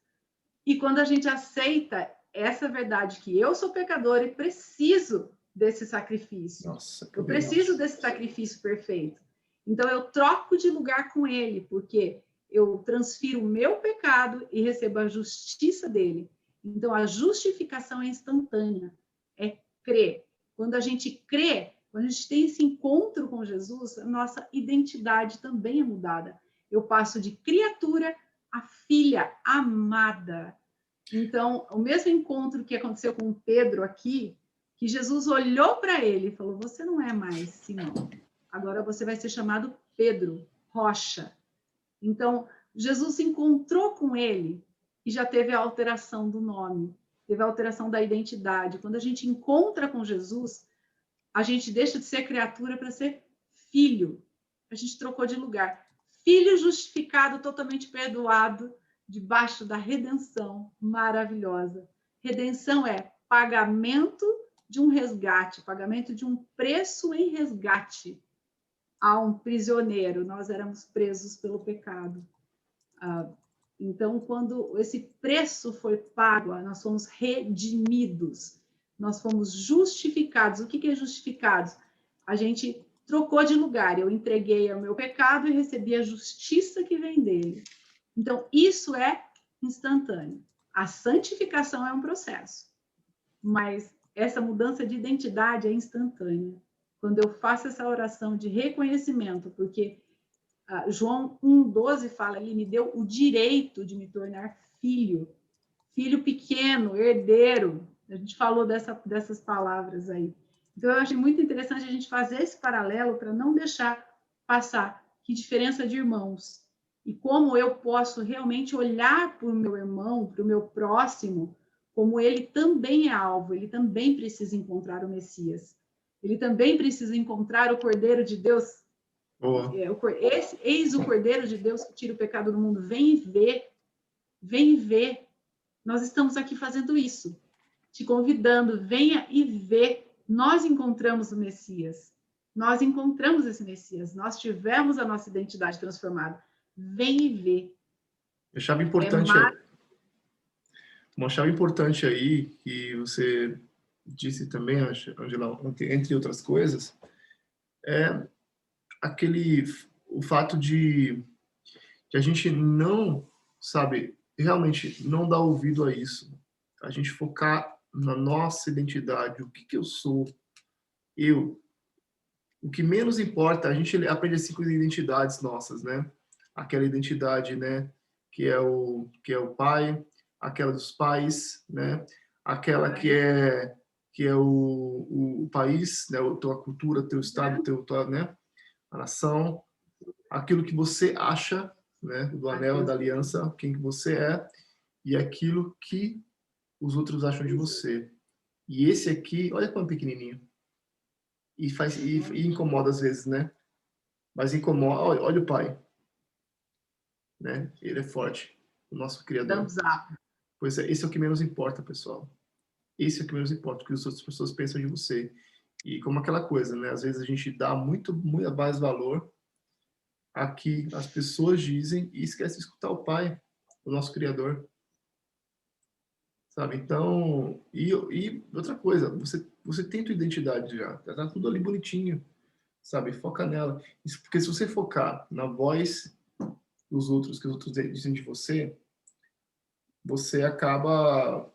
E quando a gente aceita essa verdade que eu sou pecador e preciso desse sacrifício. Nossa, eu preciso desse sacrifício perfeito. Então eu troco de lugar com ele, porque eu transfiro o meu pecado e recebo a justiça dele. Então a justificação é instantânea, é crer. Quando a gente crê, quando a gente tem esse encontro com Jesus, a nossa identidade também é mudada. Eu passo de criatura a filha amada. Então, o mesmo encontro que aconteceu com Pedro aqui, que Jesus olhou para ele e falou, você não é mais Simão, agora você vai ser chamado Pedro, rocha. Então, Jesus se encontrou com ele e já teve a alteração do nome, teve a alteração da identidade. Quando a gente encontra com Jesus, a gente deixa de ser criatura para ser filho. A gente trocou de lugar. Filho justificado, totalmente perdoado, debaixo da redenção maravilhosa. Redenção é pagamento de um resgate, pagamento de um preço em resgate a um prisioneiro. Nós éramos presos pelo pecado. Então, quando esse preço foi pago, nós fomos redimidos, nós fomos justificados. O que é justificados? A gente trocou de lugar. Eu entreguei o meu pecado e recebi a justiça que vem dele. Então, isso é instantâneo. A santificação é um processo, mas essa mudança de identidade é instantânea. Quando eu faço essa oração de reconhecimento, porque João 1,12 fala, ele me deu o direito de me tornar filho, filho pequeno, herdeiro. A gente falou dessas palavras aí. Então, eu achei muito interessante a gente fazer esse paralelo para não deixar passar. Que diferença de irmãos. E como eu posso realmente olhar para o meu irmão, para o meu próximo, como ele também é alvo, ele também precisa encontrar o Messias. Ele também precisa encontrar o Cordeiro de Deus. Eis o Cordeiro de Deus que tira o pecado do mundo. Vem e vê. Vem e vê. Nós estamos aqui fazendo isso. Te convidando, venha e vê. Nós encontramos o Messias. Nós encontramos esse Messias. Nós tivemos a nossa identidade transformada. Vem e vê. Uma chave importante aí, que você disse também, Angela, entre outras coisas, é o fato de que a gente não, sabe, realmente não dá ouvido a isso. A gente focar na nossa identidade, o que eu sou, eu. O que menos importa, a gente aprende assim com identidades nossas, né? Aquela identidade, né, que é o pai, aquela dos pais, né? Aquela que é o país, né, a tua cultura, teu estado, tua, né, a nação, aquilo que você acha, né, do anel, da aliança, quem que você é, e aquilo que os outros acham de você. E esse aqui, olha como pequenininho. E incomoda às vezes, né? Mas incomoda, olha o pai, né? Ele é forte, o nosso criador. Pois é, esse é o que menos importa, pessoal. Esse é o que menos importa, o que as outras pessoas pensam de você. E como aquela coisa, né? Às vezes a gente dá muito mais valor a que as pessoas dizem e esquece de escutar o pai, o nosso criador. Sabe? Então, e outra coisa, você tem tua identidade já, tá tudo ali bonitinho, sabe? Foca nela. Porque se você focar na voz dos outros, que os outros dizem de você, você acaba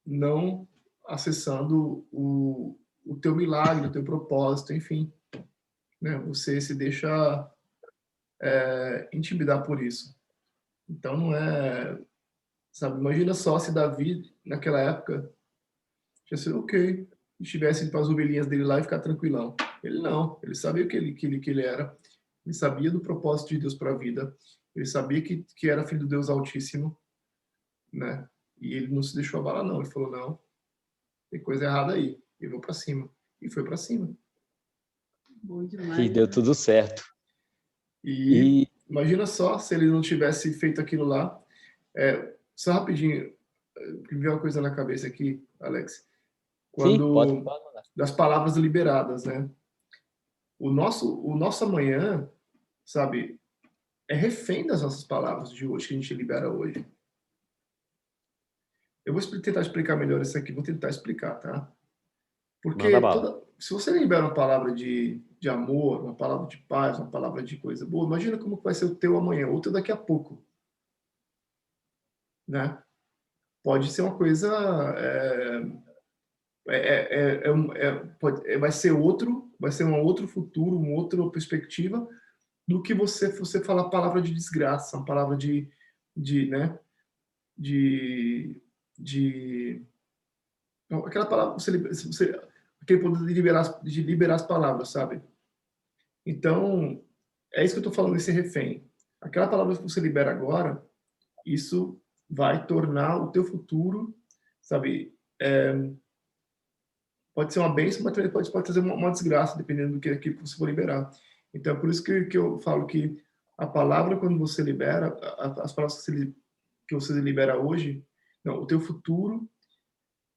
não acessando o teu milagre, o teu propósito, enfim. Né? Você se deixa intimidar por isso. Então, não é... Sabe? Imagina só se Davi, naquela época, tinha sido ok, estivesse indo para as ovelhinhas dele lá e ficar tranquilão. Ele não, ele sabia o que ele era, ele sabia do propósito de Deus para a vida, ele sabia que era filho do Deus Altíssimo, né? E ele não se deixou abalar, não. Ele falou, não, tem coisa errada aí, eu vou para cima. E foi para cima. Bom demais, e deu tudo certo. E imagina só se ele não tivesse feito aquilo lá. Só rapidinho, me veio uma coisa na cabeça aqui, Alex. Quando Sim, pode mandar. das palavras liberadas, né? O nosso amanhã, sabe, é refém das nossas palavras de hoje, que a gente libera hoje. Eu vou tentar explicar melhor isso aqui, vou tentar explicar, tá? Porque se você libera uma palavra de amor, uma palavra de paz, uma palavra de coisa boa, imagina como vai ser o teu amanhã, ou o teu daqui a pouco. Né? Pode ser uma coisa... vai ser um outro futuro, uma outra perspectiva do que você falar a palavra de desgraça, uma palavra né? Aquela palavra, aquele poder de liberar as palavras, sabe? Então, é isso que eu estou falando, esse refém. Aquela palavra que você libera agora, isso vai tornar o teu futuro, sabe? Pode ser uma bênção, mas também pode trazer uma desgraça, dependendo do que você for liberar. Então, é por isso que eu falo que a palavra, quando você libera, as palavras que você libera hoje, não, o teu futuro,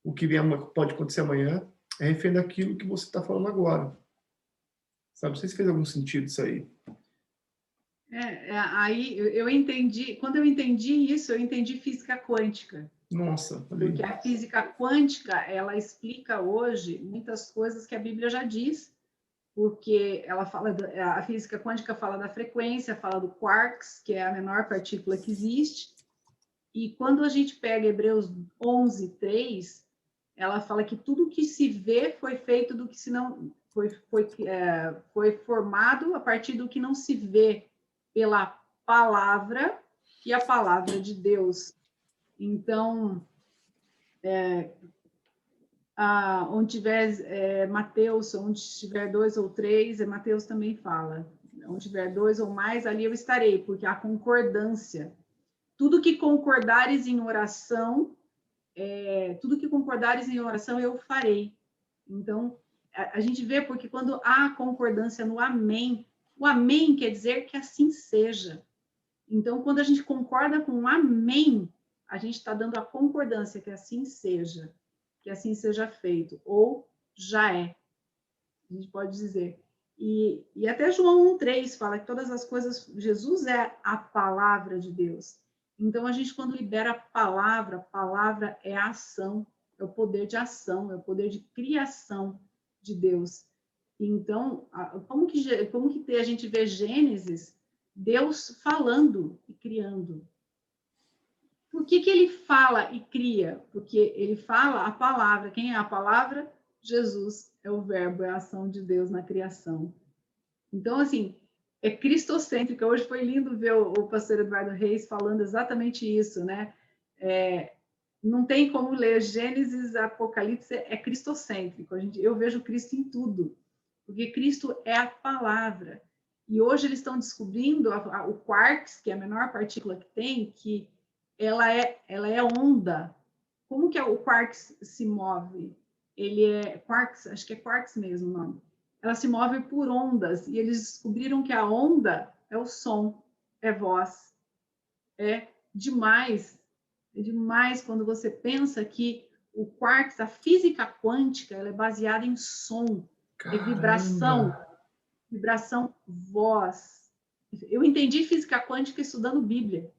o que pode acontecer amanhã, é refém daquilo que você está falando agora. Sabe? Não sei se fez algum sentido isso aí. Aí eu entendi, quando eu entendi isso, eu entendi física quântica. Nossa, porque a física quântica, ela explica hoje muitas coisas que a Bíblia já diz, porque ela fala, a física quântica fala da frequência, fala do quarks, que é a menor partícula que existe, e quando a gente pega Hebreus 11:3, ela fala que tudo que se vê foi feito do que se não foi formado a partir do que não se vê pela palavra, e a palavra de Deus. Então, onde tiver Mateus, onde tiver 2 ou 3, Mateus também fala, onde tiver 2 ou mais, ali eu estarei, porque há concordância. Tudo que concordares em oração, eu farei. Então, a gente vê, porque quando há concordância no amém, o amém quer dizer que assim seja. Então, quando a gente concorda com um amém, a gente está dando a concordância que assim seja feito, ou já é, a gente pode dizer. E até João 1:3 fala que todas as coisas, Jesus é a palavra de Deus. Então, a gente, quando libera a palavra é a ação, é o poder de ação, é o poder de criação de Deus. Então, como que a gente vê Gênesis, Deus falando e criando? Por que ele fala e cria? Porque ele fala a palavra. Quem é a palavra? Jesus é o verbo, é a ação de Deus na criação. Então, assim, é cristocêntrica. Hoje foi lindo ver o pastor Eduardo Reis falando exatamente isso, né? Não tem como ler Gênesis, Apocalipse, é cristocêntrico. Eu vejo Cristo em tudo, porque Cristo é a palavra. E hoje eles estão descobrindo o quarks, que é a menor partícula que tem, que ela é onda. Como que o quarks se move? Ele é quarks, acho que é quarks mesmo o nome. Ela se move por ondas, e eles descobriram que a onda é o som, é voz. É demais quando você pensa que o quarks, a física quântica, ela é baseada em som, Caramba. vibração, voz. Eu entendi física quântica estudando Bíblia.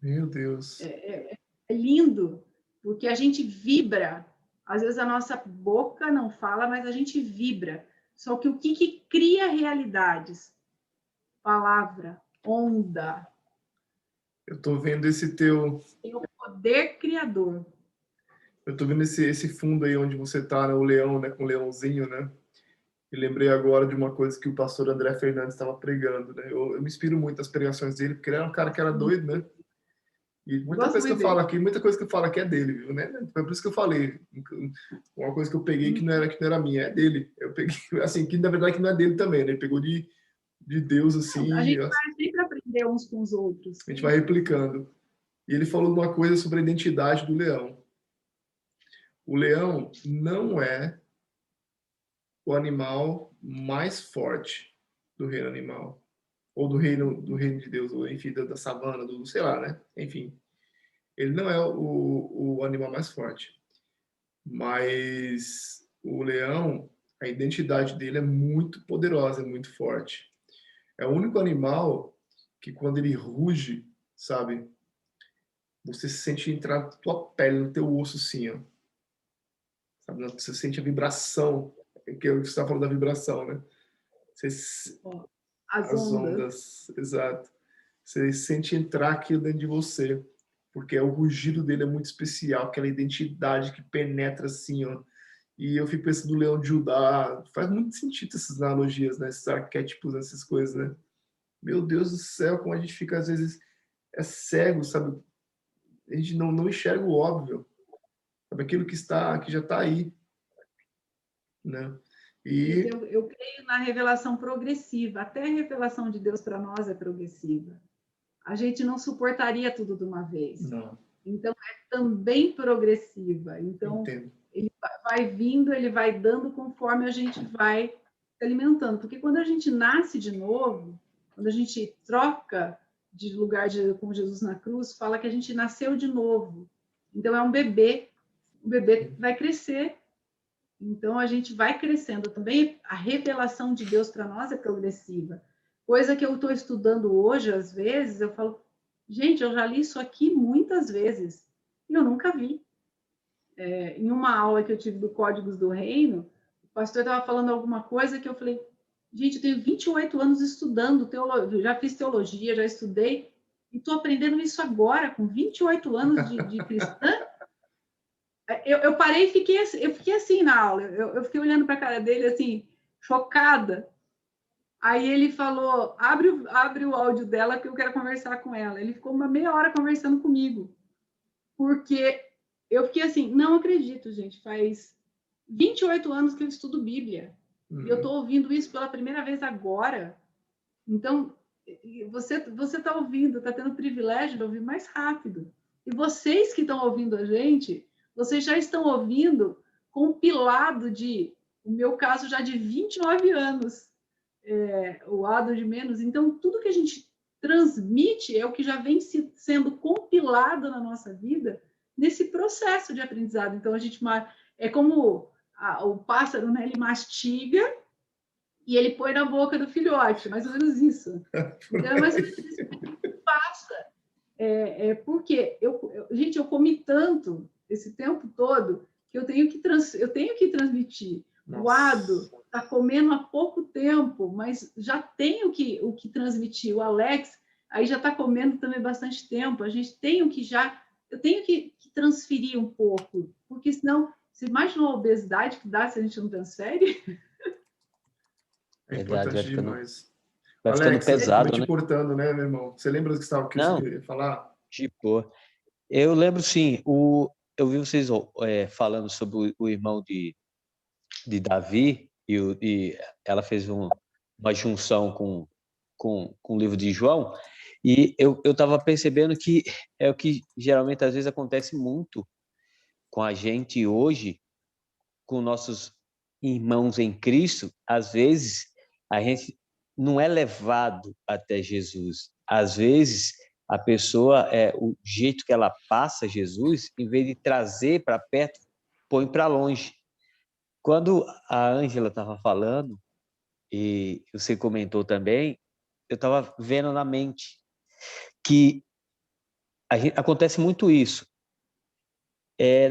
Meu Deus. É lindo, porque a gente vibra. Às vezes a nossa boca não fala, mas a gente vibra. Só que o que cria realidades? Palavra, onda. Eu tô vendo esse teu... Tem o poder criador. Eu tô vendo esse fundo aí onde você tá, né? O leão, né? Com o leãozinho, né? E lembrei agora de uma coisa que o pastor André Fernandes estava pregando, né? Eu me inspiro muito nas pregações dele, porque ele era um cara que era doido, né? E muita Gosto coisa que eu muito falo dele. aqui, muita coisa que eu falo aqui é dele, viu, né? Foi por isso que eu falei. Uma coisa que eu peguei que não era minha, é dele. Eu peguei, assim, que na verdade que não é dele também, né? Ele pegou de Deus, assim, A e gente vai sempre aprender uns com os outros. a gente vai replicando. E ele falou de uma coisa sobre a identidade do leão. O leão não é o animal mais forte do reino animal, ou do reino de Deus, ou enfim, da savana, do sei lá, né? Enfim, ele não é o animal mais forte, mas o leão, a identidade dele é muito poderosa, é muito forte. É o único animal que quando ele ruge, sabe, você sente entrar na tua pele, no teu osso, assim, ó. Sabe? Você sente a vibração, que você está falando da vibração, né? Você, As as ondas. ondas, exato. Você sente entrar aquilo dentro de você, porque o rugido dele é muito especial, aquela identidade que penetra assim, ó. E eu fico pensando no Leão de Judá, faz muito sentido essas analogias, né? Esses arquétipos, essas coisas, né? Meu Deus do céu, como a gente fica às vezes é cego, sabe? A gente não enxerga o óbvio, sabe? Aquilo que já está aí, né? Mas E eu creio na revelação progressiva. Até a revelação de Deus para nós é progressiva. A gente não suportaria tudo de uma vez. não, Então, é também progressiva. Então, entendo. ele vai vindo, ele vai dando conforme a gente vai se alimentando. Porque quando a gente nasce de novo, quando a gente troca de lugar com Jesus na cruz, fala que a gente nasceu de novo. Então, é um bebê. O bebê vai crescer. Então, a gente vai crescendo. Também a revelação de Deus para nós é progressiva. Coisa que eu estou estudando hoje, às vezes, eu falo, gente, eu já li isso aqui muitas vezes e eu nunca vi. Em uma aula que eu tive do Códigos do Reino, o pastor estava falando alguma coisa que eu falei, Gente, eu tenho 28 anos estudando teologia, já fiz teologia, já estudei, e estou aprendendo isso agora, com 28 anos de cristã. Eu parei e fiquei assim na aula, eu fiquei olhando para a cara dele, assim, chocada. Aí ele falou, abre o áudio dela que eu quero conversar com ela. Ele ficou uma meia hora conversando comigo, porque eu fiquei assim, não acredito, gente, faz 28 anos que eu estudo Bíblia, e eu estou ouvindo isso pela primeira vez agora. Então, você está ouvindo, está tendo o privilégio de ouvir mais rápido. E vocês que estão ouvindo a gente, vocês já estão ouvindo compilado de, no meu caso, já de 29 anos, o lado de menos. Então, tudo que a gente transmite é o que já vem sendo compilado na nossa vida nesse processo de aprendizado. Então, a gente é como o pássaro, né? Ele mastiga e ele põe na boca do filhote, mais ou menos isso. Então, é mais ou menos isso que passa. Porque, gente, eu comi tanto esse tempo todo que eu tenho que transmitir. Nossa. O Ado está comendo há pouco tempo, mas já tenho o que transmitir. O Alex aí já está comendo também bastante tempo. A gente tem eu tenho que transferir um pouco, porque senão, você imagina a obesidade que dá se a gente não transfere? É importante demais. Vai ficando pesado, né? Importando, né, meu irmão? Você lembra do que você ia falar? Tipo, eu lembro, sim. Eu vi vocês falando sobre o irmão de Davi, e ela fez uma junção com o livro de João, e eu estava percebendo que é o que geralmente, às vezes, acontece muito com a gente hoje, com nossos irmãos em Cristo. Às vezes, a gente não é levado até Jesus. Às vezes, a pessoa, o jeito que ela passa Jesus, em vez de trazer para perto, põe para longe. Quando a Ângela estava falando, e você comentou também, eu estava vendo na mente que acontece muito isso.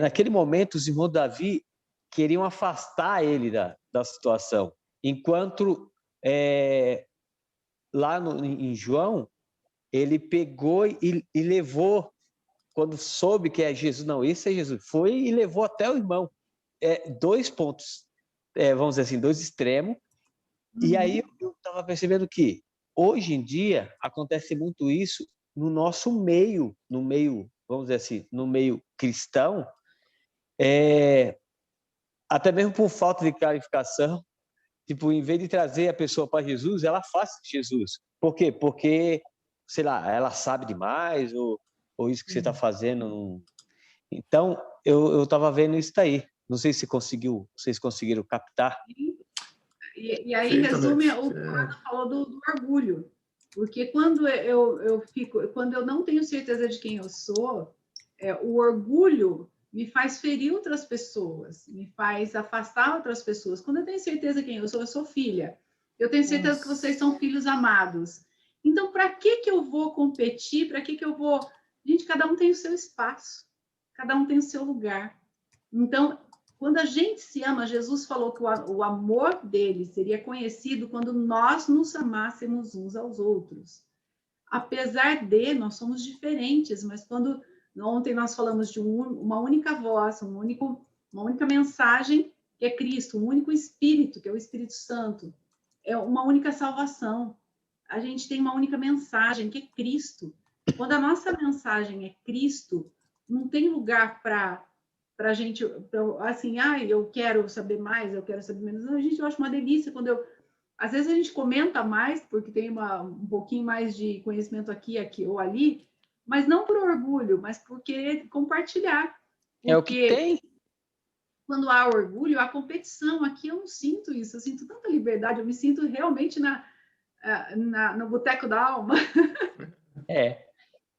Naquele momento, os irmãos de Davi queriam afastar ele da situação, enquanto lá em João, ele pegou e levou, quando soube que é Jesus, não, esse é Jesus, foi e levou até o irmão. Dois pontos, vamos dizer assim, dois extremos. E aí eu estava percebendo que hoje em dia acontece muito isso no nosso meio, no meio, vamos dizer assim, no meio cristão, até mesmo por falta de clarificação. Tipo, em vez de trazer a pessoa para Jesus, ela afasta de Jesus. Por quê? Porque, sei lá, ela sabe demais, ou isso que você está fazendo. Não... Então, eu estava vendo isso daí. Não sei se vocês conseguiram captar. E aí resume o que o Ana falou do orgulho. Porque quando quando eu não tenho certeza de quem eu sou, o orgulho me faz ferir outras pessoas, me faz afastar outras pessoas. Quando eu tenho certeza de quem eu sou filha. Eu tenho certeza que vocês são filhos amados. Então, para que eu vou competir? Para que eu vou... Gente, cada um tem o seu espaço. Cada um tem o seu lugar. Então, quando a gente se ama, Jesus falou que o amor dele seria conhecido quando nós nos amássemos uns aos outros. Apesar de nós somos diferentes, mas quando ontem nós falamos de uma única voz, uma única mensagem, que é Cristo, um único Espírito, que é o Espírito Santo, é uma única salvação. A gente tem uma única mensagem, que é Cristo. Quando a nossa mensagem é Cristo, não tem lugar para a gente, assim, eu quero saber mais, eu quero saber menos. Não, a gente, eu acho uma delícia quando às vezes a gente comenta mais, porque tem um pouquinho mais de conhecimento aqui ou ali, mas não por orgulho, mas por querer compartilhar. Porque o que tem. Quando há orgulho, há competição. Aqui eu não sinto isso, eu sinto tanta liberdade, eu me sinto realmente no boteco da alma.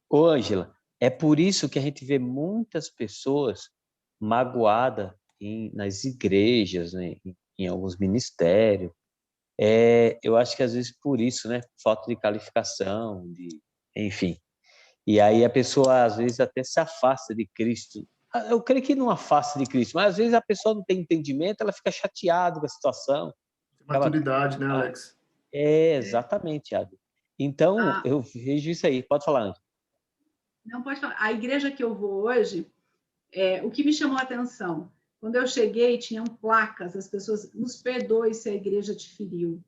Ô, Ângela, é por isso que a gente vê muitas pessoas magoadas nas igrejas, né, em alguns ministérios. Eu acho que às vezes por isso, né? Falta de qualificação, enfim. E aí a pessoa às vezes até se afasta de Cristo. Eu creio que não afasta de Cristo, mas às vezes a pessoa não tem entendimento, ela fica chateada com a situação. Maturidade, né, Alex? Exatamente, Thiago. Então, eu vejo isso aí. Pode falar, Ângela. Não, pode falar. A igreja que eu vou hoje, o que me chamou a atenção, quando eu cheguei, tinham placas, as pessoas, nos perdoe se a igreja te feriu.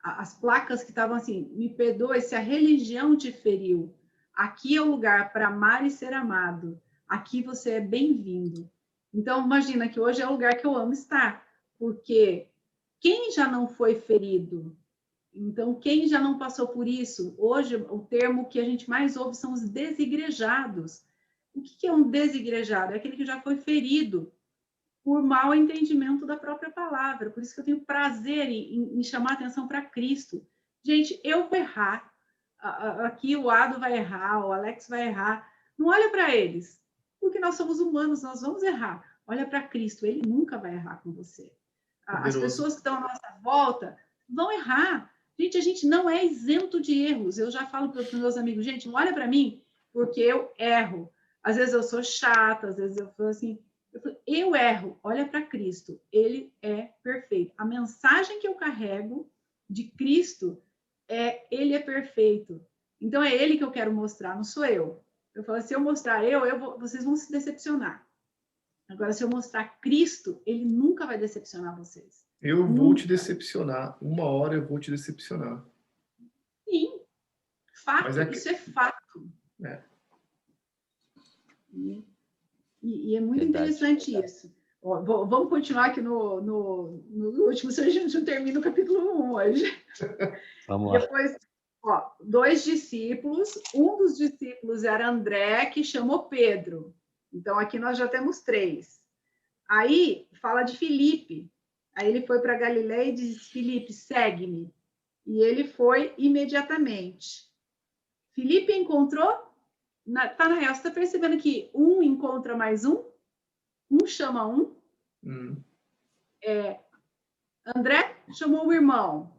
As placas que estavam assim, me perdoe se a religião te feriu. Aqui é o lugar para amar e ser amado. Aqui você é bem-vindo. Então, imagina que hoje é o lugar que eu amo estar, porque quem já não foi ferido? Então, quem já não passou por isso? Hoje, o termo que a gente mais ouve são os desigrejados. O que é um desigrejado? É aquele que já foi ferido por mau entendimento da própria palavra. Por isso que eu tenho prazer em chamar a atenção para Cristo. Gente, eu vou errar. Aqui o Ado vai errar, o Alex vai errar. Não olha para eles, porque nós somos humanos, nós vamos errar. Olha para Cristo, ele nunca vai errar com você. As pessoas que estão à nossa volta vão errar. Gente, a gente não é isento de erros. Eu já falo para os meus amigos, gente, não olha para mim, porque eu erro. Às vezes eu sou chata, às vezes eu falo assim, eu erro, olha para Cristo, ele é perfeito. A mensagem que eu carrego de Cristo ele é perfeito. Então é ele que eu quero mostrar, não sou eu. Eu falo, se eu mostrar vocês vão se decepcionar. Agora, se eu mostrar Cristo, ele nunca vai decepcionar vocês. Eu vou te decepcionar. Uma hora eu vou te decepcionar. Sim, fato, isso é fato. É. E é muito interessante isso. Ó, vamos continuar aqui no último, se a gente não termina o capítulo 1 hoje. Vamos lá. Depois, 2 discípulos, um dos discípulos era André, que chamou Pedro. Então, aqui nós já temos 3. Aí, fala de Filipe. Aí ele foi para Galileia e disse, Filipe, segue-me. E ele foi imediatamente. Filipe encontrou... Natanael, você está percebendo que um encontra mais um chama um. André chamou o irmão.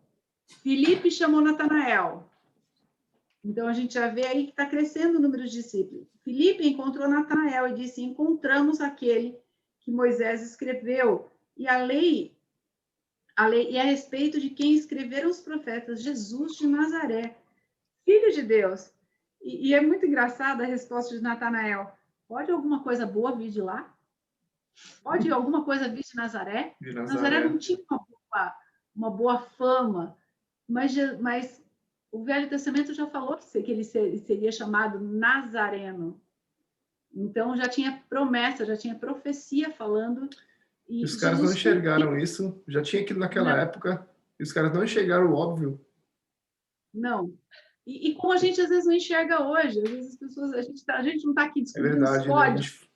Filipe chamou Natanael. Então, a gente já vê aí que está crescendo o número de discípulos. Filipe encontrou Natanael e disse, encontramos aquele que Moisés escreveu. E a lei e a respeito de quem escreveram os profetas, Jesus de Nazaré, filho de Deus. E é muito engraçada a resposta de Natanael. Pode alguma coisa boa vir de lá? Pode alguma coisa vir de Nazaré? Nazaré não tinha uma boa fama, mas o Velho Testamento já falou que ele seria chamado Nazareno. Então, já tinha promessa, já tinha profecia falando. E os caras não enxergaram isso. Já tinha aquilo naquela época. E os caras não enxergaram o óbvio. Não. E como a gente às vezes não enxerga hoje, às vezes as pessoas, a gente não está aqui descobrindo os códigos.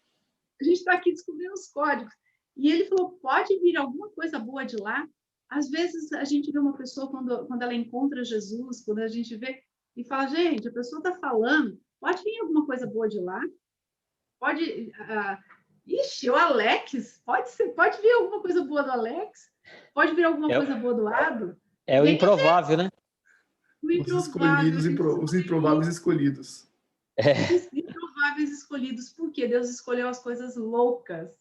A gente está aqui descobrindo os códigos. E ele falou, pode vir alguma coisa boa de lá? Às vezes a gente vê uma pessoa, quando ela encontra Jesus, quando a gente vê, e fala, gente, a pessoa está falando, pode vir alguma coisa boa de lá? Pode... Ixi, o Alex, pode vir alguma coisa boa do Alex? Pode vir alguma coisa boa do Ado? É o improvável, né? Os improváveis escolhidos. Os improváveis escolhidos, porque Deus escolheu as coisas loucas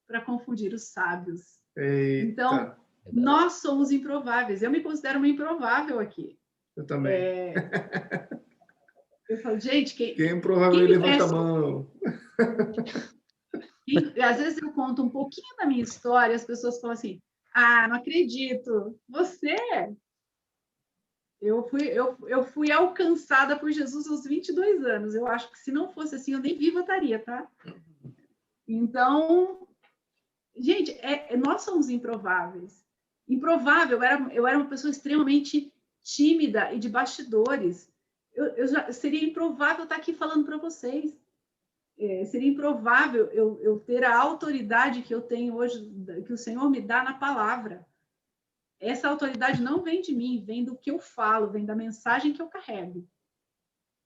para confundir os sábios. Eita. Então, nós somos improváveis. Eu me considero uma improvável aqui. Eu também. Eu falo, gente, quem é improvável, levanta a mão. Às vezes eu conto um pouquinho da minha história, as pessoas falam assim, não acredito, você... Eu fui alcançada por Jesus aos 22 anos. Eu acho que se não fosse assim, eu nem viva estaria, tá? Então, gente, nós somos improváveis. Improvável, eu era uma pessoa extremamente tímida e de bastidores. Seria improvável estar aqui falando para vocês. Seria improvável eu ter a autoridade que eu tenho hoje, que o Senhor me dá na palavra. Essa autoridade não vem de mim, vem do que eu falo, vem da mensagem que eu carrego.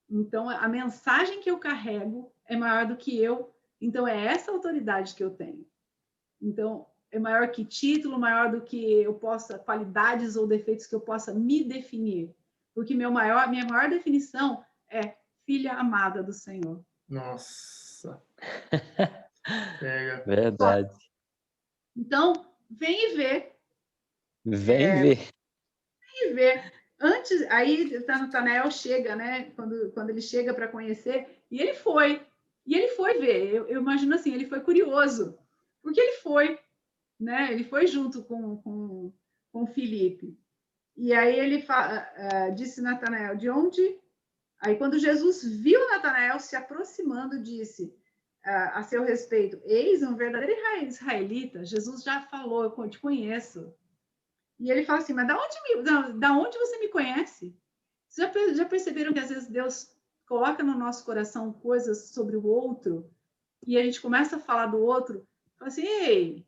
Então, a mensagem que eu carrego é maior do que eu. Então, é essa autoridade que eu tenho. Então, é maior que título, maior do que eu possa, qualidades ou defeitos que eu possa me definir. Porque minha maior definição é filha amada do Senhor. Nossa. Pega. Verdade. Então, vem e vê. Vem ver. E ver. Antes, aí Natanael chega, né? Quando ele chega para conhecer, e ele foi. E ele foi ver. Eu imagino assim, ele foi curioso. Porque ele foi, né? Ele foi junto com Filipe. E aí ele disse Natanael, de onde? Aí quando Jesus viu Natanael se aproximando, disse a seu respeito, eis um verdadeiro israelita. Jesus já falou, eu te conheço. E ele fala assim, mas da onde você me conhece? Vocês já perceberam que às vezes Deus coloca no nosso coração coisas sobre o outro e a gente começa a falar do outro, fala assim, ei,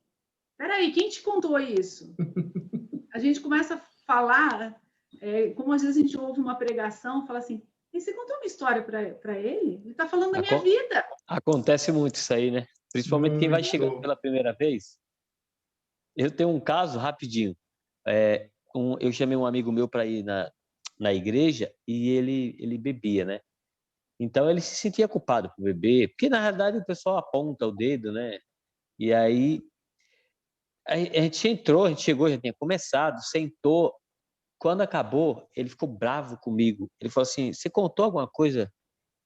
peraí, quem te contou isso? A gente começa a falar, como às vezes a gente ouve uma pregação, fala assim, e você contou uma história para ele? Ele está falando da minha vida. Acontece muito isso aí, né? Principalmente quem vai chegando pela primeira vez. Eu tenho um caso rapidinho. Eu chamei um amigo meu para ir na igreja e ele bebia, né? Então ele se sentia culpado por beber, porque na realidade o pessoal aponta o dedo, né? E aí a gente entrou, a gente chegou, já tinha começado, sentou. Quando acabou, ele ficou bravo comigo. Ele falou assim: "Você contou alguma coisa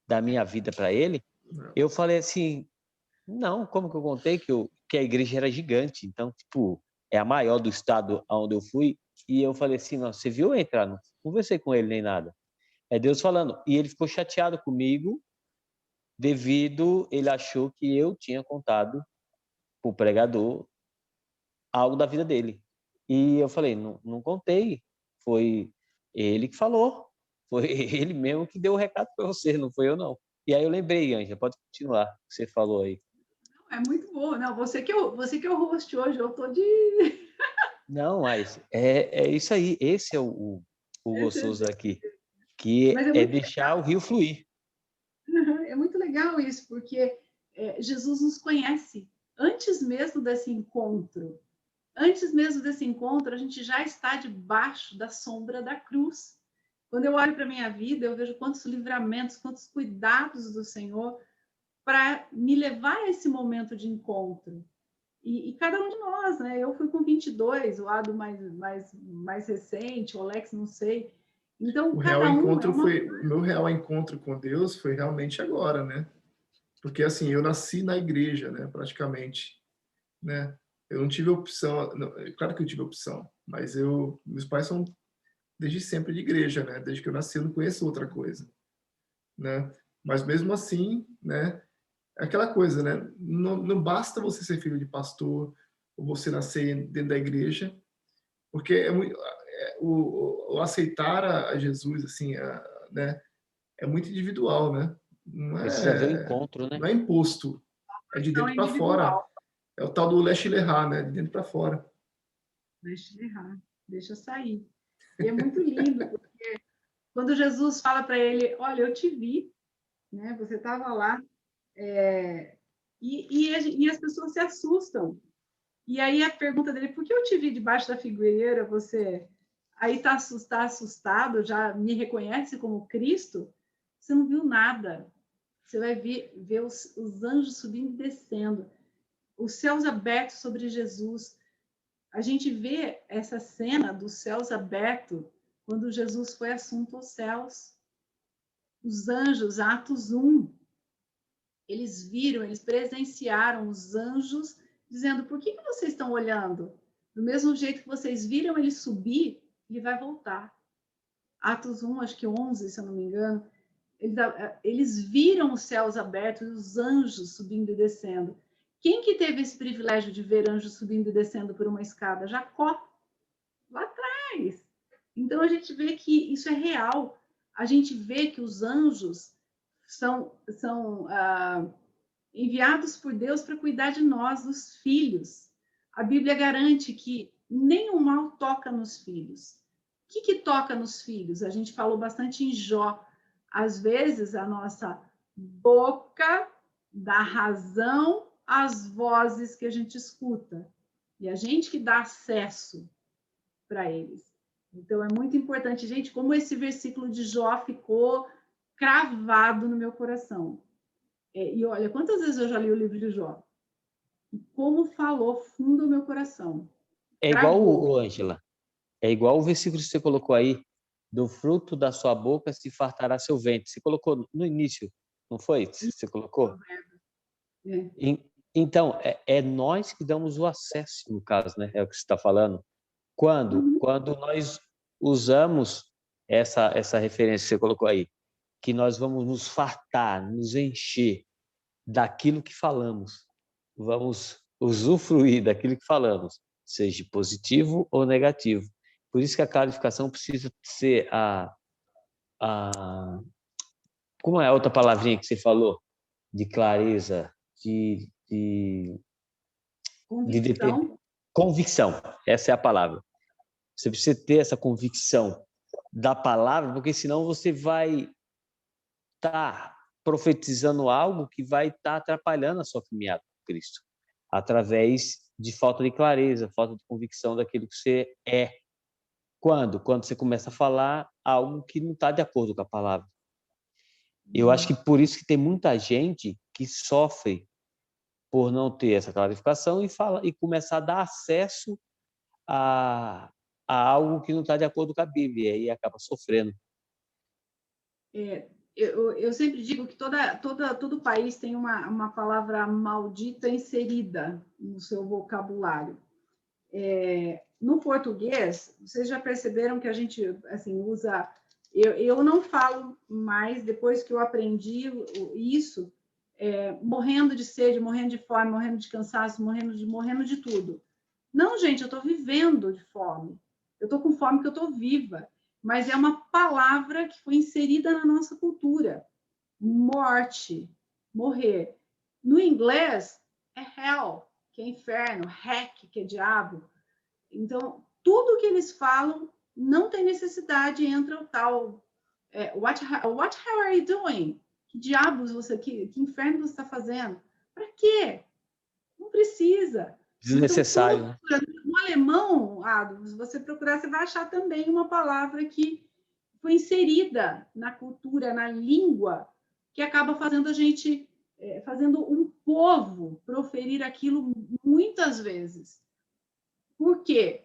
da minha vida para ele?" Não. Eu falei assim: "Não, como que eu contei que a igreja era gigante, então tipo é a maior do estado aonde eu fui." E eu falei assim: "Não, você viu eu entrar? Não conversei com ele nem nada." É Deus falando. E ele ficou chateado comigo devido ele achou que eu tinha contado pro pregador algo da vida dele. E eu falei: "Não contei. Foi ele que falou. Foi ele mesmo que deu o recado para você, não foi eu não." E aí eu lembrei, Ângela, pode continuar o que você falou aí. É muito bom, não, você que é o host hoje, eu tô de... Não, mas é isso aí. Esse é o gostoso daqui, que Mas é é muito deixar o rio fluir. É muito legal isso, porque Jesus nos conhece antes mesmo desse encontro. Antes mesmo desse encontro, a gente já está debaixo da sombra da cruz. Quando eu olho para a minha vida, eu vejo quantos livramentos, quantos cuidados do Senhor para me levar a esse momento de encontro. E cada um de nós, né? Eu fui com 22, o lado mais recente, o Alex, não sei. Então, O real cada um é encontro uma... o meu real encontro com Deus foi realmente agora, né? Porque assim, eu nasci na igreja, né, praticamente, né? Eu não tive opção, não, claro que eu tive opção, mas meus pais são desde sempre de igreja, né? Desde que eu nasci eu não conheço outra coisa, né? Mas mesmo assim, né, é aquela coisa, né? Não basta você ser filho de pastor ou você nascer dentro da igreja, porque o aceitar a Jesus assim, né, é muito individual, né? Não Precisa ver o é, encontro, né? não é imposto, é de questão dentro para fora. individual. É o tal do leste lerrar, né? De dentro para fora. Deixa eu errar, deixa eu sair. E é muito lindo, porque quando Jesus fala para ele, olha, eu te vi, né? Você estava lá, e as pessoas se assustam. E aí a pergunta dele, por que eu te vi debaixo da figueira? Você aí está assustado, já me reconhece como Cristo? Você não viu nada. Você vai ver os anjos subindo e descendo, os céus abertos sobre Jesus. A gente vê essa cena dos céus abertos quando Jesus foi assunto aos céus. Os anjos, Atos 1, eles viram, eles presenciaram os anjos dizendo: por que vocês estão olhando? Do mesmo jeito que vocês viram ele subir, ele vai voltar. Atos 1, acho que 11, se eu não me engano, eles viram os céus abertos e os anjos subindo e descendo. Quem que teve esse privilégio de ver anjos subindo e descendo por uma escada? Jacó, lá atrás. Então a gente vê que isso é real. A gente vê que os anjos são enviados por Deus para cuidar de nós, dos filhos. A Bíblia garante que nenhum mal toca nos filhos. O que toca nos filhos? A gente falou bastante em Jó. Às vezes a nossa boca dá razão às vozes que a gente escuta. E a gente que dá acesso para eles. Então é muito importante, gente, como esse versículo de Jó ficou cravado no meu coração. E olha, quantas vezes eu já li o livro de Jó? E como falou fundo o meu coração. É igual Travou. o Ângela. É igual o versículo que você colocou aí, do fruto da sua boca se fartará seu ventre. Você colocou no início, não foi? Você colocou? É. Então, é nós que damos o acesso, no caso, né? É o que você está falando. Quando? Uhum. Quando nós usamos essa referência que você colocou aí, que nós vamos nos fartar, nos encher daquilo que falamos. Vamos usufruir daquilo que falamos, seja positivo ou negativo. Por isso que a clarificação precisa ser a como é a outra palavrinha que você falou? De clareza, de Convicção. convicção. Essa é a palavra. Você precisa ter essa convicção da palavra, porque senão você vai estar profetizando algo que vai estar atrapalhando a sua caminhada com Cristo, através de falta de clareza, falta de convicção daquilo que você é. Quando? Quando você começa a falar algo que não está de acordo com a palavra. Eu acho que por isso que tem muita gente que sofre por não ter essa clarificação e começar a dar acesso a, a algo que não está de acordo com a Bíblia e acaba sofrendo. Eu sempre digo que todo país tem uma palavra maldita inserida no seu vocabulário. No português, vocês já perceberam que a gente assim, usa... Eu não falo mais, depois que eu aprendi isso, morrendo de sede, morrendo de fome, morrendo de cansaço, morrendo de tudo. Não, gente, eu estou vivendo de fome. Eu estou com fome porque eu estou viva. Mas é uma palavra que foi inserida na nossa cultura. Morte, morrer. No inglês, é hell, que é inferno, heck, que é diabo. Então, tudo que eles falam não tem necessidade, entra o tal what hell are you doing? Que diabos que inferno você está fazendo? Para quê? Não precisa. Desnecessário, Então, né? no alemão, se você procurar, você vai achar também uma palavra que foi inserida na cultura, na língua, que acaba fazendo a gente, fazendo um povo proferir aquilo muitas vezes. Por quê?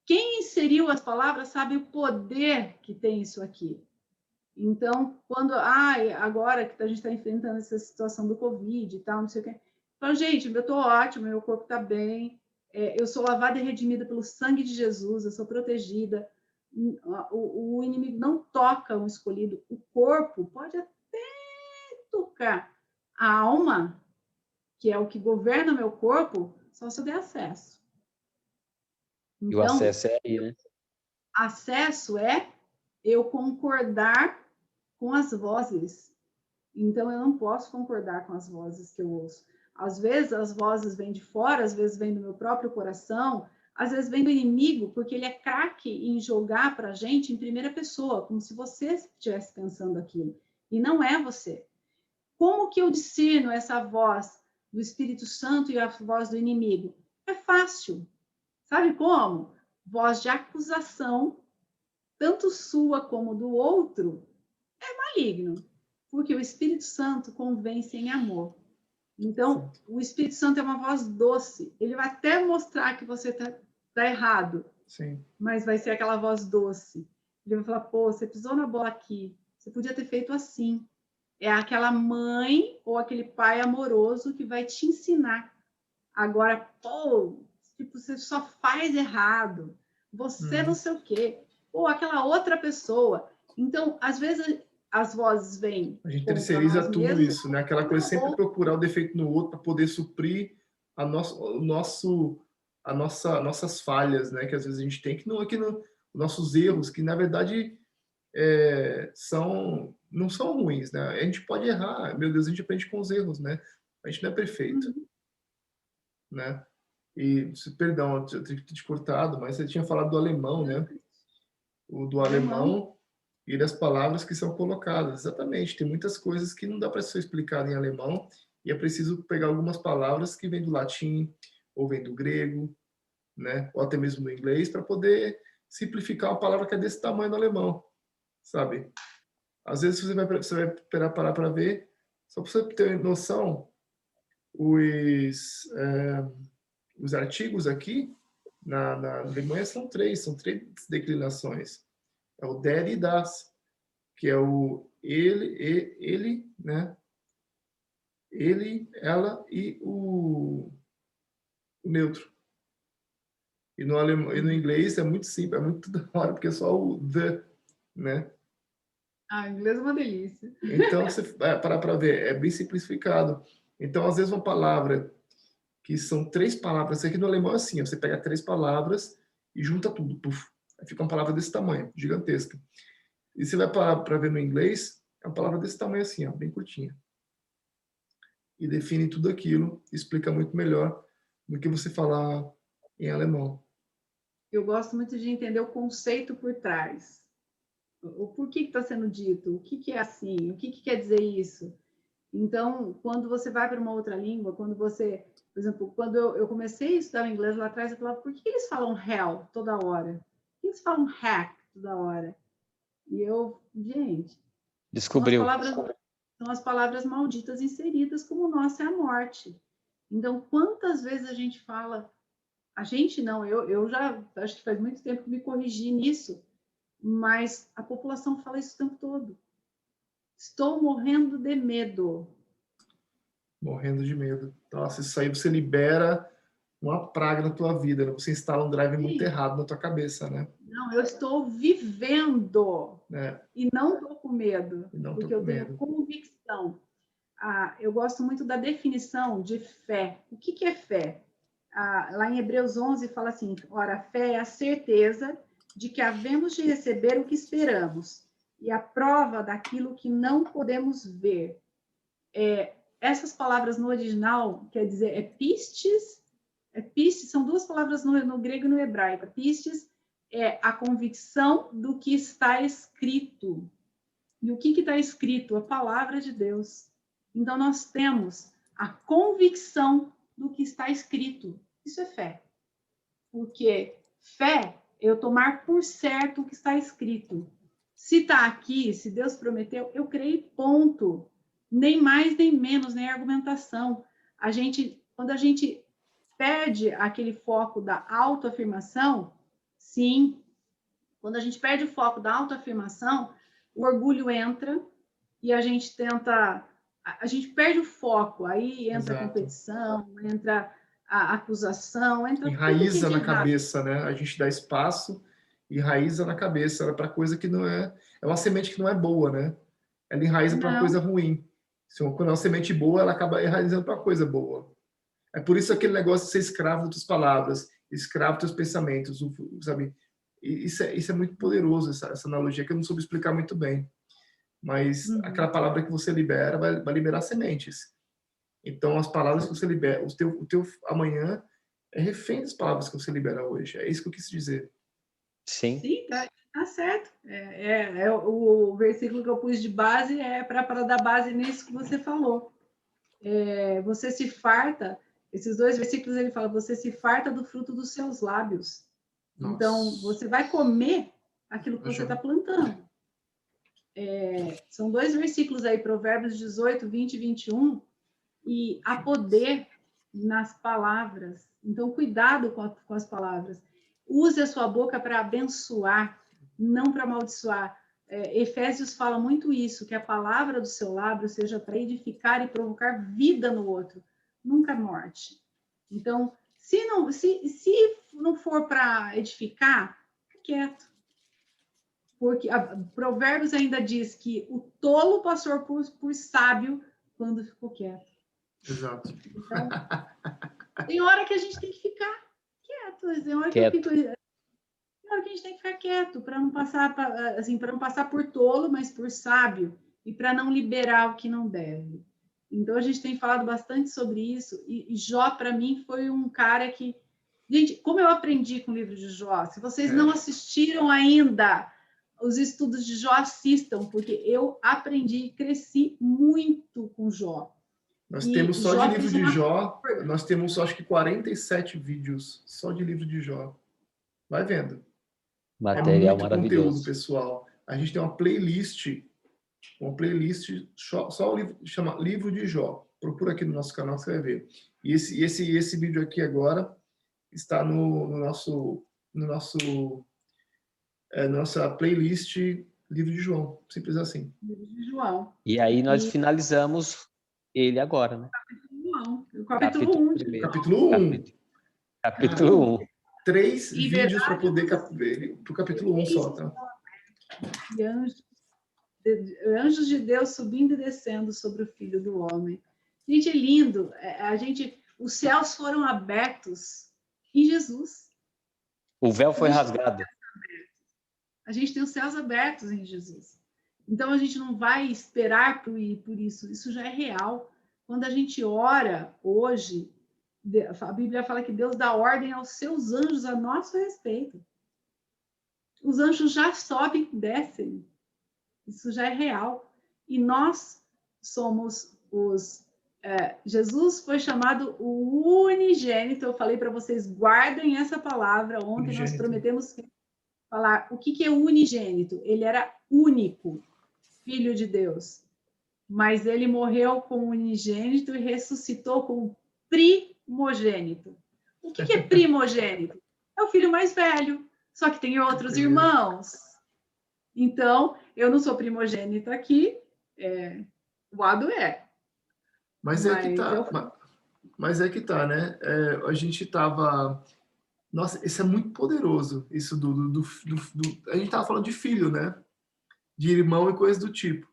Quem inseriu as palavras sabe o poder que tem isso aqui. Então, quando agora que a gente está enfrentando essa situação do Covid e tal, não sei o quê, falo, gente, eu estou ótimo, meu corpo está bem, eu sou lavada e redimida pelo sangue de Jesus, eu sou protegida, o inimigo não toca o escolhido, o corpo pode até tocar, a alma, que é o que governa meu corpo, só se eu der acesso. E o Então, acesso é aí, né? acesso é eu concordar com as vozes. Então, eu não posso concordar com as vozes que eu ouço. Às vezes, as vozes vêm de fora, às vezes vêm do meu próprio coração, às vezes vem do inimigo, porque ele é craque em jogar para a gente em primeira pessoa, como se você estivesse pensando aquilo. E não é você. Como que eu discerno essa voz do Espírito Santo e a voz do inimigo? É fácil. Sabe como? Voz de acusação, tanto sua como do outro, é maligno, porque o Espírito Santo convence em amor. Então, o Espírito Santo é uma voz doce. Ele vai até mostrar que você tá errado, Sim. mas vai ser aquela voz doce. Ele vai falar, pô, você pisou na bola aqui, você podia ter feito assim. É aquela mãe ou aquele pai amoroso que vai te ensinar. Agora, pô, tipo, você só faz errado, você não sei o quê. Ou aquela outra pessoa. Então, às vezes, as vozes vêm A gente contra terceiriza nós tudo mesmos, isso, né? Aquela coisa contra o sempre outro. procurar o defeito no outro para poder suprir nossas falhas, né? Que às vezes a gente tem que não nossos erros, que na verdade não são ruins, né? A gente pode errar, meu Deus, a gente aprende com os erros, né? A gente não é perfeito, né? E, perdão, eu tenho te cortado, mas você tinha falado do alemão, né? O do Alemão. alemão e das palavras que são colocadas. Exatamente, tem muitas coisas que não dá para ser explicado em alemão e é preciso pegar algumas palavras que vêm do latim ou vêm do grego, né? Ou até mesmo do inglês para poder simplificar uma palavra que é desse tamanho no alemão, sabe? Às vezes você vai parar para ver, só para você ter noção, os artigos aqui Na Alemanha são três declinações. É o der e das, que é o ele, né? Ele, ela e o neutro. E no alemão, e no inglês é muito simples, é muito da hora, porque é só o the, né? Ah, inglês é uma delícia. Então, você parar para ver, é bem simplificado. Então, às vezes, uma palavra que são três palavras, aqui no alemão é assim, você pega três palavras e junta tudo, puf, aí fica uma palavra desse tamanho, gigantesca. E você vai parar para ver no inglês, é uma palavra desse tamanho assim, ó, bem curtinha. E define tudo aquilo, explica muito melhor do que você falar em alemão. Eu gosto muito de entender o conceito por trás. O porquê que está sendo dito, o que é assim, o que quer dizer isso. Então, quando você vai para uma outra língua, quando você, por exemplo, quando eu comecei a estudar o inglês lá atrás, eu falava, por que eles falam hell toda hora? Por que eles falam hack toda hora? E eu, gente, Descobriu. são as palavras malditas inseridas, como nossa é a morte. Então, quantas vezes a gente fala, a gente não, eu já acho que faz muito tempo que me corrigi nisso, mas a população fala isso o tempo todo. Estou morrendo de medo. Morrendo de medo. Nossa, isso aí você libera uma praga na tua vida, né? Você instala um drive muito errado na tua cabeça, né? Não, eu estou vivendo e não estou com medo, porque eu tenho convicção. Eu gosto muito da definição de fé. O que é fé? Lá em Hebreus 11 fala assim, ora, a fé é a certeza de que havemos de receber o que esperamos e a prova daquilo que não podemos ver. Essas palavras no original, quer dizer, pistes, são duas palavras no grego e no hebraico. Pistes é a convicção do que está escrito. E o que está escrito? A palavra de Deus. Então, nós temos a convicção do que está escrito. Isso é fé. Porque fé é eu tomar por certo o que está escrito. Se está aqui, se Deus prometeu, eu creio, ponto. Nem mais, nem menos, nem argumentação. Quando a gente perde aquele foco da autoafirmação, sim, quando a gente perde o foco da autoafirmação, o orgulho entra e a gente perde o foco, aí entra a competição, entra a acusação, entra enraiza na cabeça, né? A gente dá espaço e enraiza na cabeça para coisa que não é uma semente que não é boa, né? Ela enraiza para coisa ruim. Quando é uma semente boa, ela acaba enraizando para coisa boa. É por isso aquele negócio de ser escravo das tuas palavras, escravo dos teus pensamentos, sabe? Isso é muito poderoso, essa analogia que eu não soube explicar muito bem. Mas aquela palavra que você libera vai liberar sementes. Então, as palavras que você libera, o teu amanhã é refém das palavras que você libera hoje. É isso que eu quis dizer. Sim. Sim, tá certo. O versículo que eu pus de base é para dar base nisso que você falou. Você se farta, esses dois versículos ele fala, você se farta do fruto dos seus lábios. Nossa. Então, você vai comer aquilo que você está plantando. São dois versículos aí, Provérbios 18, 20 e 21, e há poder nas palavras. Então, cuidado com as palavras. Use a sua boca para abençoar, não para amaldiçoar. Efésios fala muito isso, que a palavra do seu lábio seja para edificar e provocar vida no outro, nunca morte. Então, se não for para edificar, fique quieto. Porque Provérbios ainda diz que o tolo passou por sábio quando ficou quieto. Exato. Então, tem hora que a gente tem que ficar quieto. Tem hora que a gente tem que ficar quieto para não passar para não passar por tolo, mas por sábio e para não liberar o que não deve. Então a gente tem falado bastante sobre isso e Jó para mim foi um cara que, gente, como eu aprendi com o livro de Jó. Se vocês não assistiram ainda os estudos de Jó, assistam, porque eu aprendi e cresci muito com Jó. Nós temos só de livro de Jó, nós temos acho que 47 vídeos só de livro de Jó. Vai vendo. Material muito maravilhoso. Conteúdo, pessoal. A gente tem uma playlist só o livro, chama Livro de Jó. Procura aqui no nosso canal, você vai ver. E esse vídeo aqui agora está nossa playlist Livro de João, simples assim. Livro de João. E aí nós finalizamos ele agora, né? João, o capítulo 1. Capítulo 1. Capítulo 1. 3 Em vídeos para verdade, poder ver pro capítulo 1 só, tá? E anjos de Deus subindo e descendo sobre o Filho do Homem. Gente, é lindo. Os céus foram abertos em Jesus. O véu foi rasgado. A gente tem os céus abertos em Jesus. Então, a gente não vai esperar por isso. Isso já é real. Quando a gente ora hoje, a Bíblia fala que Deus dá ordem aos seus anjos a nosso respeito. Os anjos já sobem e descem. Isso já é real. E nós somos Jesus foi chamado o unigênito. Eu falei para vocês, guardem essa palavra. Ontem unigênito. Nós prometemos falar o que é unigênito. Ele era único, filho de Deus. Mas ele morreu como unigênito e ressuscitou como primogênito. O que é primogênito? É o filho mais velho, só que tem outros irmãos. Então, eu não sou primogênito aqui, o Ado é. Mas é que tá, né? A gente tava... Nossa, isso é muito poderoso, isso a gente tava falando de filho, né? De irmão e coisas do tipo.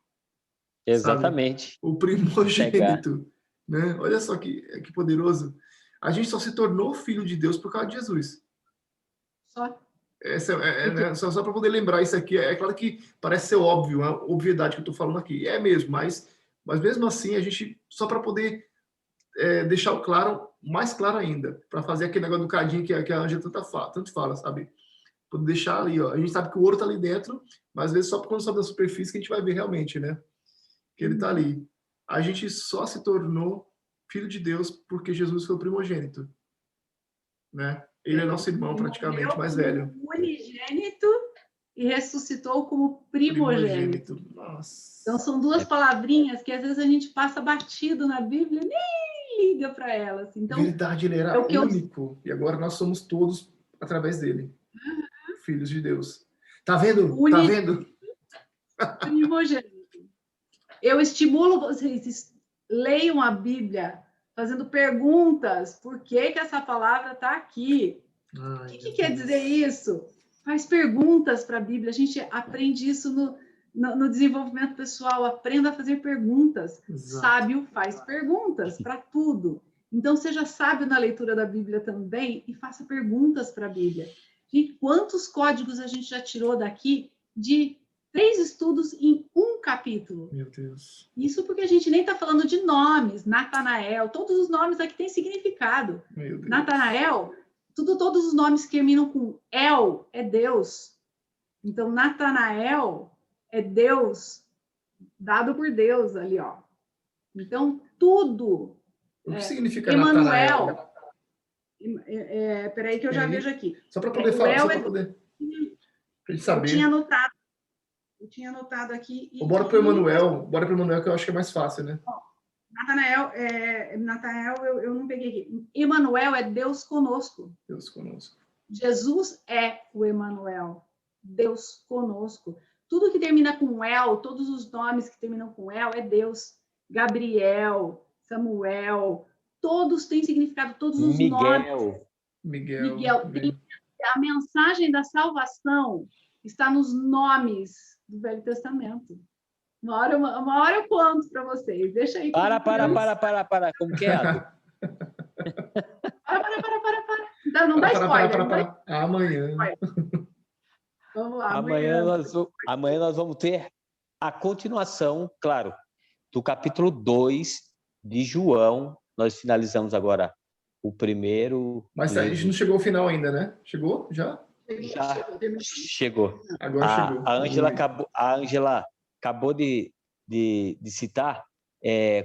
Exatamente. Sabe? O primogênito, né? Olha só que poderoso. A gente só se tornou filho de Deus por causa de Jesus. Só. Né? Só para poder lembrar isso aqui. É claro que parece ser óbvio, a obviedade que eu estou falando aqui. É mesmo, mas mesmo assim, a gente, só para poder deixar o claro, mais claro ainda, para fazer aquele negócio do cadinho que a Ângela tanto fala, sabe? Poder deixar ali, ó. A gente sabe que o ouro está ali dentro, mas às vezes só quando sobe da superfície que a gente vai ver realmente, né? Que ele está ali. A gente só se tornou filho de Deus porque Jesus foi o primogênito, né? Ele é nosso irmão praticamente mais velho. Unigênito e ressuscitou como primogênito. Nossa. Então são duas palavrinhas que às vezes a gente passa batido na Bíblia, nem liga para elas. Então, verdade, ele era único e agora nós somos todos através dele, filhos de Deus. Tá vendo? Tá vendo? Primogênito. Eu estimulo vocês, leiam a Bíblia, fazendo perguntas. Por que essa palavra está aqui? O que quer dizer isso? Faz perguntas para a Bíblia. A gente aprende isso no desenvolvimento pessoal. Aprenda a fazer perguntas. Exato. Sábio faz perguntas para tudo. Então, seja sábio na leitura da Bíblia também e faça perguntas para a Bíblia. Gente, quantos códigos a gente já tirou daqui de 3 estudos em um capítulo? Meu Deus. Isso porque a gente nem está falando de nomes. Natanael, todos os nomes aqui têm significado. Meu Deus. Natanael, todos os nomes que terminam com El é Deus. Então, Natanael é Deus, dado por Deus ali, ó. Então, tudo. O que significa Emanuel? Natanael? Peraí que eu já vejo aqui. Só para poder falar, só para poder a gente saber. Eu tinha anotado aqui. Bora para o Emanuel, que eu acho que é mais fácil, né? Natanael eu não peguei aqui. Emanuel é Deus conosco. Deus conosco. Jesus é o Emanuel, Deus conosco. Tudo que termina com El, todos os nomes que terminam com El é Deus. Gabriel, Samuel, todos têm significado, todos os nomes. Miguel. A mensagem da salvação está nos nomes do Velho Testamento. Uma hora eu conto para vocês. Deixa aí. Para. Como que é? Para. Não dá spoiler. Amanhã. Vamos lá. Amanhã nós vamos ter a continuação, claro, do capítulo 2 de João. Nós finalizamos agora o primeiro... Mas a gente não chegou ao final ainda, né? Chegou? Já? Já chegou. Agora chegou. A Ângela acabou de citar,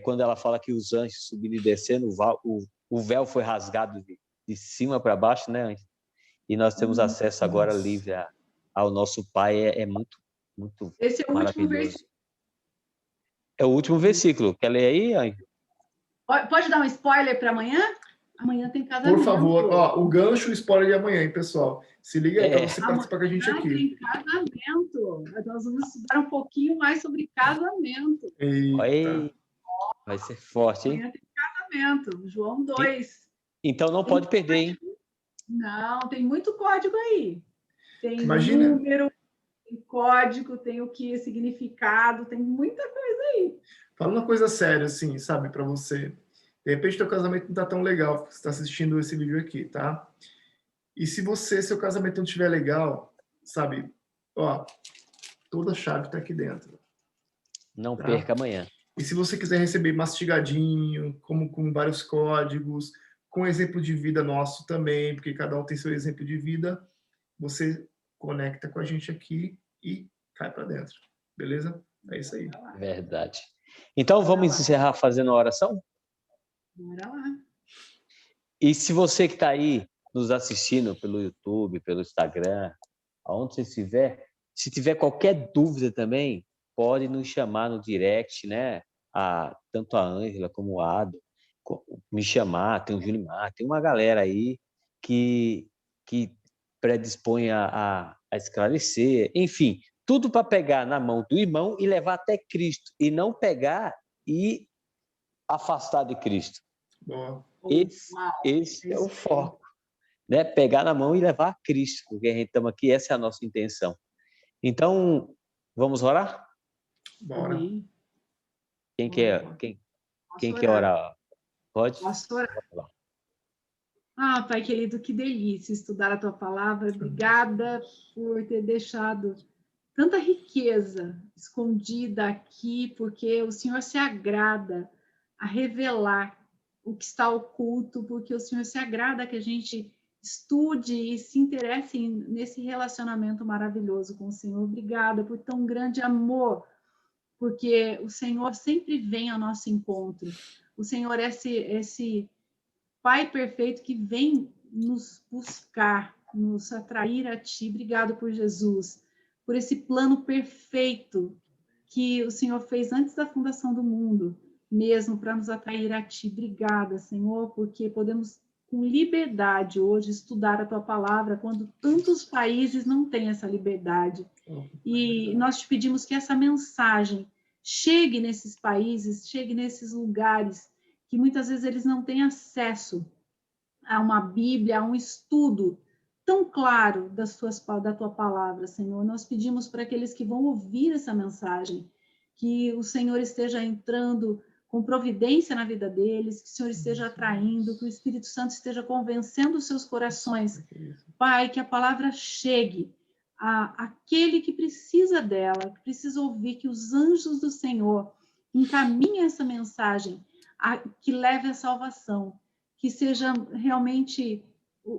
quando ela fala que os anjos subindo e descendo, o véu foi rasgado de cima para baixo, né, Ângela? E nós temos acesso agora livre ao nosso Pai. É muito, muito Esse é o maravilhoso. último versículo. É o último versículo. Quer ler aí, Ângela? Pode dar um spoiler para amanhã? Amanhã tem casamento. Por favor, ó, o gancho, o spoiler de amanhã, hein, pessoal? Se liga aí para você participar com a gente Amanhã aqui. tem casamento. Nós vamos estudar um pouquinho mais sobre casamento. Eita. Vai ser forte, hein? Amanhã tem casamento. João 2. Então não pode perder, hein? Não, tem muito código aí. Tem Imagina. número, tem código, tem o que significado, tem muita coisa aí. Fala uma coisa séria, assim, sabe, para você. De repente, teu casamento não tá tão legal, porque você está assistindo esse vídeo aqui, tá? E se seu casamento não estiver legal, sabe, ó, toda a chave tá aqui dentro. Não tá? perca amanhã. E se você quiser receber mastigadinho, como com vários códigos, com exemplo de vida nosso também, porque cada um tem seu exemplo de vida, você conecta com a gente aqui e cai para dentro. Beleza? É isso aí. Verdade. Então vamos encerrar fazendo a oração? Bora lá. E se você que está aí nos assistindo pelo YouTube, pelo Instagram, aonde você estiver, se tiver qualquer dúvida também, pode nos chamar no direct, né? Tanto a Ângela como o Ado, me chamar, tem o Julimar, tem uma galera aí que predispõe a esclarecer, enfim, tudo para pegar na mão do irmão e levar até Cristo, e não pegar e afastar de Cristo. Boa. Esse é o foco, né? Pegar na mão e levar a Cristo, porque a gente estamos aqui, essa é a nossa intenção. Então, vamos orar? Bora. Quem quer orar? Pode? Posso orar? Ah, Pai querido, que delícia estudar a Tua Palavra. Obrigada por ter deixado tanta riqueza escondida aqui, porque o Senhor se agrada a revelar o que está oculto, porque o Senhor se agrada que a gente estude e se interesse nesse relacionamento maravilhoso com o Senhor. Obrigada por tão grande amor, porque o Senhor sempre vem ao nosso encontro. O Senhor é esse Pai perfeito que vem nos buscar, nos atrair a Ti. Obrigado por Jesus, por esse plano perfeito que o Senhor fez antes da fundação do mundo, mesmo para nos atrair a Ti. Obrigada, Senhor, porque podemos com liberdade hoje estudar a Tua Palavra, quando tantos países não têm essa liberdade. E nós te pedimos que essa mensagem chegue nesses países, chegue nesses lugares que muitas vezes eles não têm acesso a uma Bíblia, a um estudo tão claro da Tua Palavra, Senhor. Nós pedimos para aqueles que vão ouvir essa mensagem, que o Senhor esteja entrando com providência na vida deles, que o Senhor esteja atraindo, que o Espírito Santo esteja convencendo os seus corações. Pai, que a palavra chegue àquele que precisa dela, que precisa ouvir, que os anjos do Senhor encaminhem essa mensagem, que leve à salvação, que seja realmente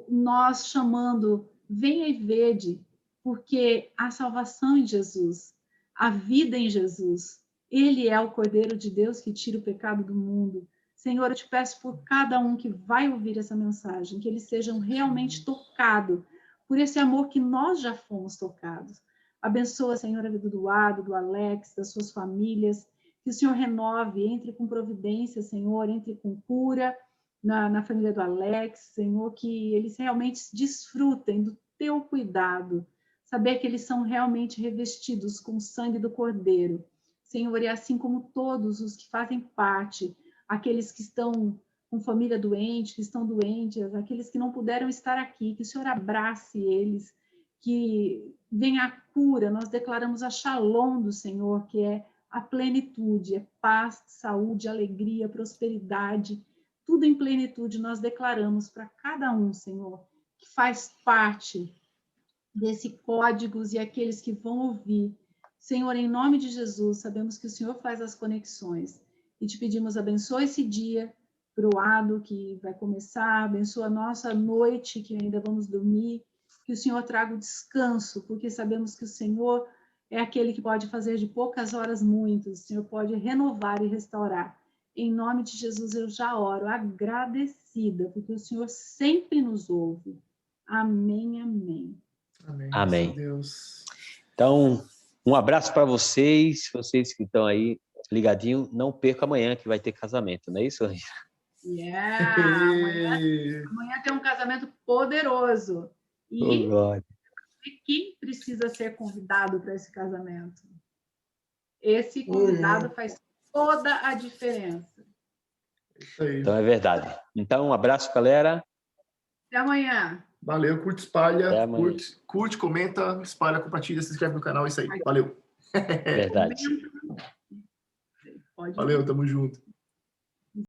nós chamando, venha e vede, porque a salvação em Jesus, a vida em Jesus, Ele é o Cordeiro de Deus que tira o pecado do mundo. Senhor, eu te peço por cada um que vai ouvir essa mensagem, que eles sejam realmente tocados por esse amor que nós já fomos tocados. Abençoa, Senhor, a vida do Ado, do Alex, das suas famílias, que o Senhor renove, entre com providência, Senhor, entre com cura na família do Alex, Senhor, que eles realmente desfrutem do teu cuidado, saber que eles são realmente revestidos com o sangue do Cordeiro. Senhor, e assim como todos os que fazem parte, aqueles que estão com família doente, que estão doentes, aqueles que não puderam estar aqui, que o Senhor abrace eles, que venha a cura. Nós declaramos a Shalom do Senhor, que é a plenitude, é paz, saúde, alegria, prosperidade, tudo em plenitude nós declaramos para cada um, Senhor, que faz parte desse códigos e aqueles que vão ouvir. Senhor, em nome de Jesus, sabemos que o Senhor faz as conexões e te pedimos, abençoa esse dia para o Ado que vai começar, abençoa a nossa noite que ainda vamos dormir, que o Senhor traga o descanso, porque sabemos que o Senhor é aquele que pode fazer de poucas horas muitos, o Senhor pode renovar e restaurar. Em nome de Jesus eu já oro, agradecida, porque o Senhor sempre nos ouve. Amém, amém. Amém. Amém. Deus. Então, um abraço para vocês que estão aí ligadinho. Não perca amanhã que vai ter casamento, não é isso, Ângela? Amanhã tem um casamento poderoso. E Oh, glória. quem precisa ser convidado para esse casamento? Esse convidado faz toda a diferença. Isso aí. Então é verdade. Então, um abraço, galera. Até amanhã. Valeu, curte, espalha, Até amanhã. curte, comenta, espalha, compartilha, se inscreve no canal, isso aí. Valeu. Verdade. Pode Valeu, tamo junto.